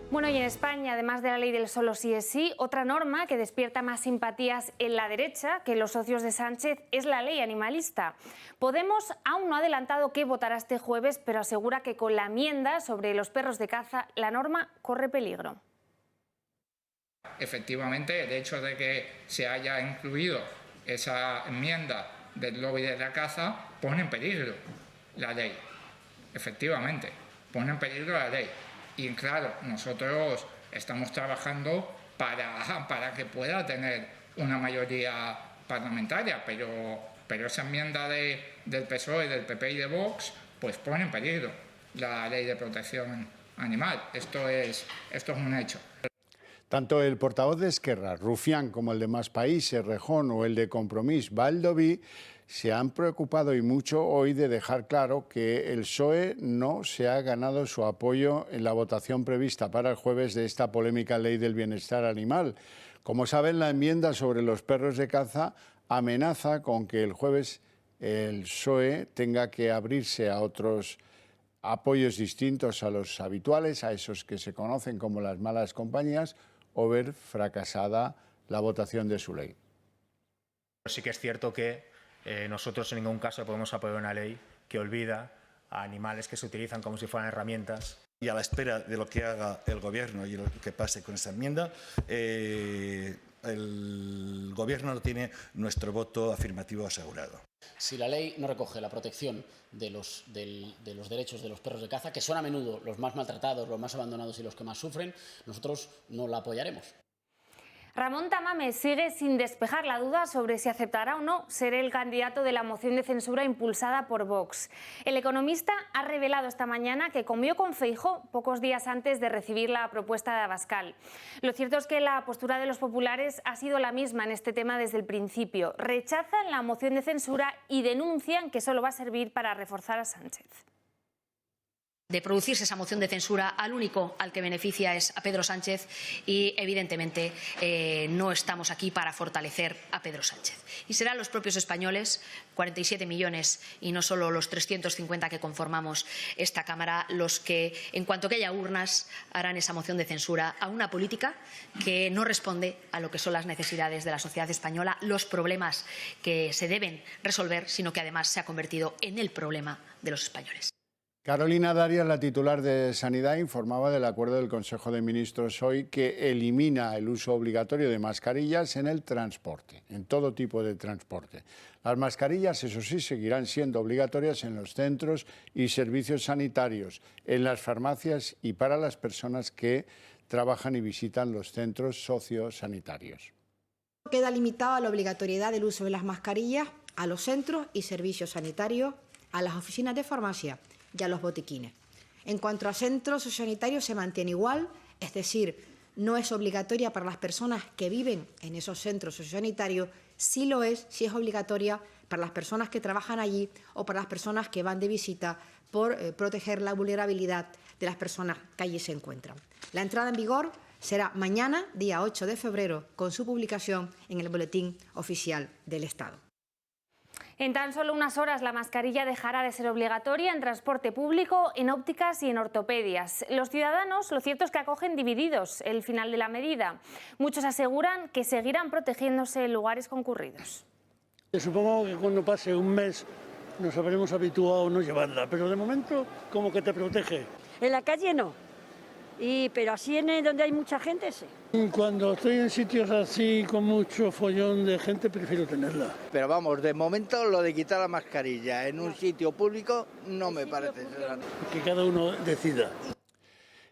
Bueno, y en España, además de la ley del solo sí es sí, otra norma que despierta más simpatías en la derecha que los socios de Sánchez es la ley animalista. Podemos aún no ha adelantado qué votará este jueves, pero asegura que con la enmienda sobre los perros de caza, la norma corre peligro. Efectivamente, el hecho de que se haya incluido esa enmienda del lobby de la caza pone en peligro la ley. Efectivamente, pone en peligro la ley. Y claro, nosotros estamos trabajando para que pueda tener una mayoría parlamentaria, pero esa enmienda del PSOE, del PP y de Vox, pues pone en peligro la ley de protección animal. Esto es un hecho. Tanto el portavoz de Esquerra, Rufián, como el de Más País, Errejón, o el de Compromís, Baldoví, se han preocupado y mucho hoy de dejar claro que el PSOE no se ha ganado su apoyo en la votación prevista para el jueves de esta polémica ley del bienestar animal. Como saben, la enmienda sobre los perros de caza amenaza con que el jueves el PSOE tenga que abrirse a otros apoyos distintos a los habituales, a esos que se conocen como las malas compañías, o ver fracasada la votación de su ley. Sí que es cierto que nosotros en ningún caso podemos apoyar una ley que olvida a animales que se utilizan como si fueran herramientas. Y a la espera de lo que haga el Gobierno y lo que pase con esa enmienda, el Gobierno no tiene nuestro voto afirmativo asegurado. Si la ley no recoge la protección de los derechos de los perros de caza, que son a menudo los más maltratados, los más abandonados y los que más sufren, nosotros no la apoyaremos. Ramón Tamames sigue sin despejar la duda sobre si aceptará o no ser el candidato de la moción de censura impulsada por Vox. El economista ha revelado esta mañana que comió con Feijóo pocos días antes de recibir la propuesta de Abascal. Lo cierto es que la postura de los populares ha sido la misma en este tema desde el principio. Rechazan la moción de censura y denuncian que solo va a servir para reforzar a Sánchez. De producirse esa moción de censura, al único al que beneficia es a Pedro Sánchez y, evidentemente, no estamos aquí para fortalecer a Pedro Sánchez. Y serán los propios españoles, 47 millones y no solo los 350 que conformamos esta Cámara, los que, en cuanto que haya urnas, harán esa moción de censura a una política que no responde a lo que son las necesidades de la sociedad española, los problemas que se deben resolver, sino que además se ha convertido en el problema de los españoles. Carolina Darias, la titular de Sanidad, informaba del acuerdo del Consejo de Ministros hoy que elimina el uso obligatorio de mascarillas en el transporte, en todo tipo de transporte. Las mascarillas, eso sí, seguirán siendo obligatorias en los centros y servicios sanitarios, en las farmacias y para las personas que trabajan y visitan los centros sociosanitarios. Queda limitada la obligatoriedad del uso de las mascarillas a los centros y servicios sanitarios, a las oficinas de farmacia y a los botiquines. En cuanto a centros sociosanitarios se mantiene igual, es decir, no es obligatoria para las personas que viven en esos centros sociosanitarios, sí es obligatoria para las personas que trabajan allí o para las personas que van de visita por proteger la vulnerabilidad de las personas que allí se encuentran. La entrada en vigor será mañana, día 8 de febrero, con su publicación en el Boletín Oficial del Estado. En tan solo unas horas la mascarilla dejará de ser obligatoria en transporte público, en ópticas y en ortopedias. Los ciudadanos, lo cierto es que acogen divididos el final de la medida. Muchos aseguran que seguirán protegiéndose en lugares concurridos. Supongo que cuando pase un mes nos habremos habituado a no llevarla, pero de momento como que te protege. En la calle no, pero así en donde hay mucha gente sí. Cuando estoy en sitios así con mucho follón de gente prefiero tenerla. Pero vamos, de momento lo de quitar la mascarilla en un sitio público no me parece. Que cada uno decida.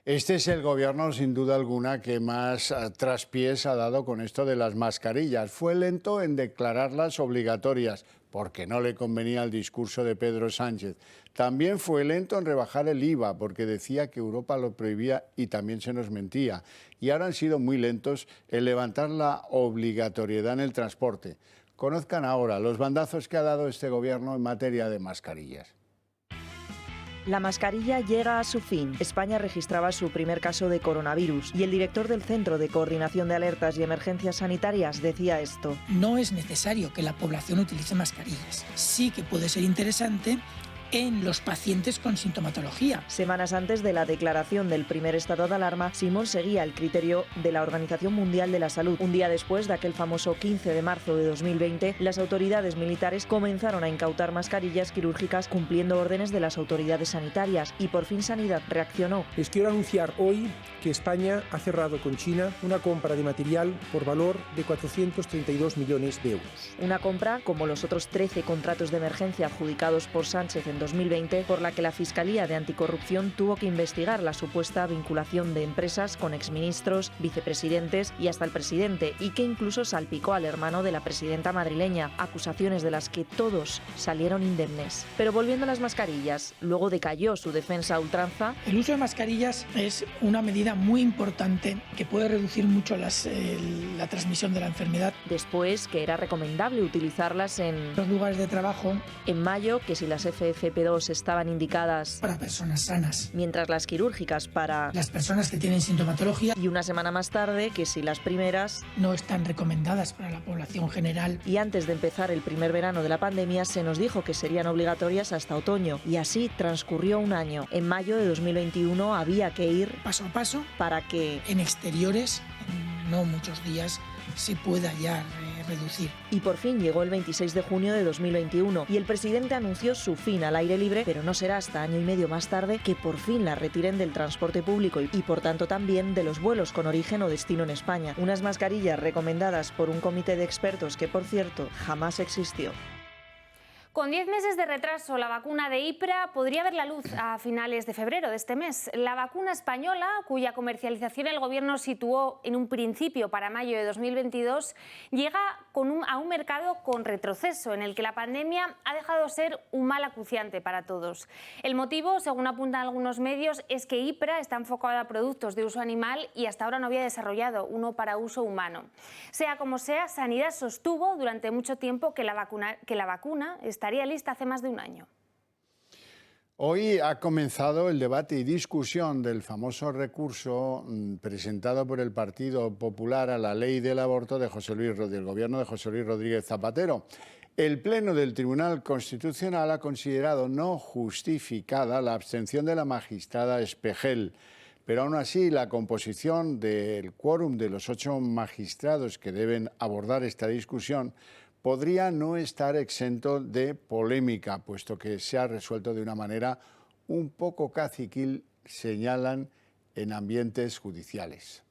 Este es el gobierno, sin duda alguna, que más traspiés ha dado con esto de las mascarillas. Fue lento en declararlas obligatorias, porque no le convenía el discurso de Pedro Sánchez. También fue lento en rebajar el IVA, porque decía que Europa lo prohibía y también se nos mentía. Y ahora han sido muy lentos en levantar la obligatoriedad en el transporte. Conozcan ahora los bandazos que ha dado este gobierno en materia de mascarillas. La mascarilla llega a su fin. España registraba su primer caso de coronavirus y el director del Centro de Coordinación de Alertas y Emergencias Sanitarias decía esto. No es necesario que la población utilice mascarillas. Sí que puede ser interesante en los pacientes con sintomatología. Semanas antes de la declaración del primer estado de alarma, Simón seguía el criterio de la Organización Mundial de la Salud. Un día después de aquel famoso 15 de marzo de 2020, las autoridades militares comenzaron a incautar mascarillas quirúrgicas cumpliendo órdenes de las autoridades sanitarias y por fin Sanidad reaccionó. Les quiero anunciar hoy que España ha cerrado con China una compra de material por valor de 432 millones de euros. Una compra como los otros 13 contratos de emergencia adjudicados por Sánchez en 2020, por la que la Fiscalía de Anticorrupción tuvo que investigar la supuesta vinculación de empresas con exministros, vicepresidentes y hasta el presidente, y que incluso salpicó al hermano de la presidenta madrileña, acusaciones de las que todos salieron indemnes. Pero volviendo a las mascarillas, luego decayó su defensa a ultranza. El uso de mascarillas es una medida muy importante que puede reducir mucho la transmisión de la enfermedad. Después, que era recomendable utilizarlas en los lugares de trabajo. En mayo, que si las FFP2 estaban indicadas para personas sanas, mientras las quirúrgicas para las personas que tienen sintomatología. Y una semana más tarde, que si las primeras no están recomendadas para la población general. Y antes de empezar el primer verano de la pandemia, se nos dijo que serían obligatorias hasta otoño. Y así transcurrió un año. En mayo de 2021 había que ir paso a paso para que en exteriores, en no muchos días, se pueda ya reducir. Y por fin llegó el 26 de junio de 2021 y el presidente anunció su fin al aire libre, pero no será hasta año y medio más tarde que por fin la retiren del transporte público y por tanto también de los vuelos con origen o destino en España. Unas mascarillas recomendadas por un comité de expertos que, por cierto, jamás existió. Con 10 meses de retraso, la vacuna de IPRA podría ver la luz a finales de febrero de este mes. La vacuna española, cuya comercialización el Gobierno situó en un principio para mayo de 2022, llega a un mercado con retroceso, en el que la pandemia ha dejado ser un mal acuciante para todos. El motivo, según apuntan algunos medios, es que IPRA está enfocado a productos de uso animal y hasta ahora no había desarrollado uno para uso humano. Sea como sea, Sanidad sostuvo durante mucho tiempo que la vacuna estaría lista hace más de un año. Hoy ha comenzado el debate y discusión del famoso recurso presentado por el Partido Popular a la ley del aborto del gobierno de José Luis Rodríguez Zapatero. El Pleno del Tribunal Constitucional ha considerado no justificada la abstención de la magistrada Espejel, pero aún así la composición del quórum de los 8 magistrados que deben abordar esta discusión podría no estar exento de polémica, puesto que se ha resuelto de una manera un poco caciquil, señalan en ambientes judiciales.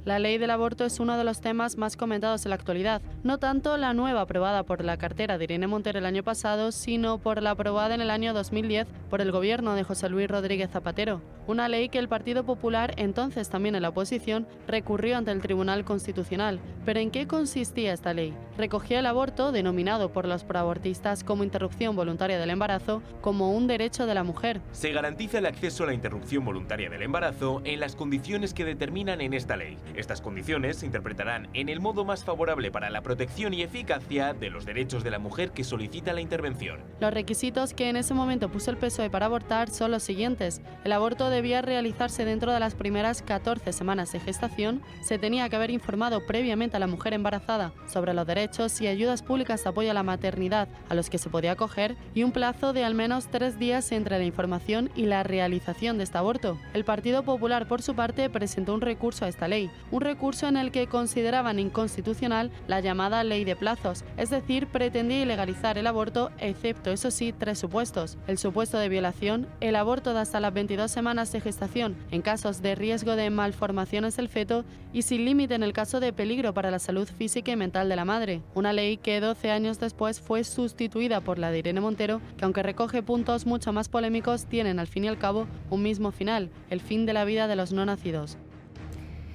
La ley del aborto es uno de los temas más comentados en la actualidad, no tanto la nueva aprobada por la cartera de Irene Montero el año pasado, sino por la aprobada en el año 2010 por el gobierno de José Luis Rodríguez Zapatero, una ley que el Partido Popular, entonces también en la oposición, recurrió ante el Tribunal Constitucional. ¿Pero en qué consistía esta ley? Recogía el aborto, denominado por los proabortistas como interrupción voluntaria del embarazo, como un derecho de la mujer. Se garantiza el acceso a la interrupción voluntaria del embarazo en las condiciones que determinan en esta ley, Estas condiciones se interpretarán en el modo más favorable para la protección y eficacia de los derechos de la mujer que solicita la intervención. Los requisitos que en ese momento puso el PSOE para abortar son los siguientes. El aborto debía realizarse dentro de las primeras 14 semanas de gestación, se tenía que haber informado previamente a la mujer embarazada sobre los derechos y ayudas públicas de apoyo a la maternidad a los que se podía acoger y un plazo de al menos 3 días entre la información y la realización de este aborto. El Partido Popular, por su parte, presentó un recurso a esta ley, un recurso en el que consideraban inconstitucional la llamada ley de plazos, es decir, pretendía ilegalizar el aborto, excepto, eso sí, 3 supuestos. El supuesto de violación, el aborto de hasta las 22 semanas de gestación en casos de riesgo de malformaciones del feto y sin límite en el caso de peligro para la salud física y mental de la madre. Una ley que 12 años después fue sustituida por la de Irene Montero, que aunque recoge puntos mucho más polémicos, tienen al fin y al cabo un mismo final, el fin de la vida de los no nacidos.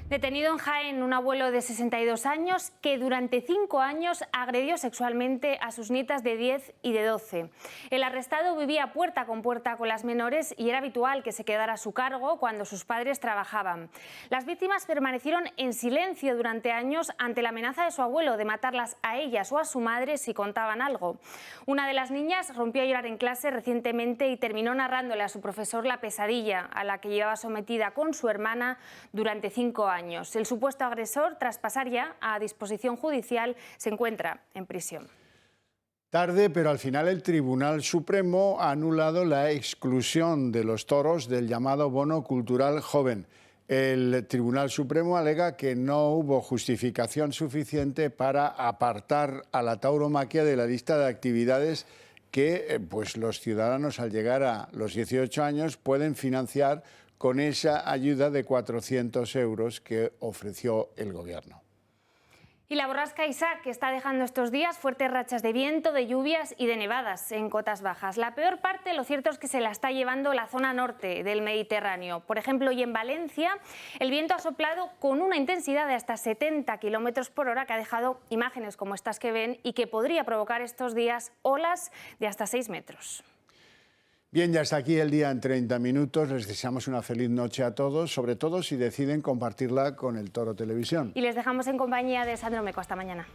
Detenido en Jaén un abuelo de 62 años que durante 5 años agredió sexualmente a sus nietas de 10 y de 12. El arrestado vivía puerta con las menores y era habitual que se quedara a su cargo cuando sus padres trabajaban. Las víctimas permanecieron en silencio durante años ante la amenaza de su abuelo de matarlas a ellas o a su madre si contaban algo. Una de las niñas rompió a llorar en clase recientemente y terminó narrándole a su profesor la pesadilla a la que llevaba sometida con su hermana durante 5 años. El supuesto agresor, tras pasar ya a disposición judicial, se encuentra en prisión. Tarde, pero al final el Tribunal Supremo ha anulado la exclusión de los toros del llamado bono cultural joven. El Tribunal Supremo alega que no hubo justificación suficiente para apartar a la tauromaquia de la lista de actividades que pues los ciudadanos al llegar a los 18 años pueden financiar con esa ayuda de 400 euros que ofreció el Gobierno. Y la borrasca Isaac, que está dejando estos días fuertes rachas de viento, de lluvias y de nevadas en cotas bajas. La peor parte, lo cierto es que se la está llevando la zona norte del Mediterráneo. Por ejemplo, hoy en Valencia, el viento ha soplado con una intensidad de hasta 70 km por hora, que ha dejado imágenes como estas que ven y que podría provocar estos días olas de hasta 6 metros. Bien, ya está aquí el día en 30 minutos. Les deseamos una feliz noche a todos, sobre todo si deciden compartirla con el Toro Televisión. Y les dejamos en compañía de Sandro Meco. Hasta mañana.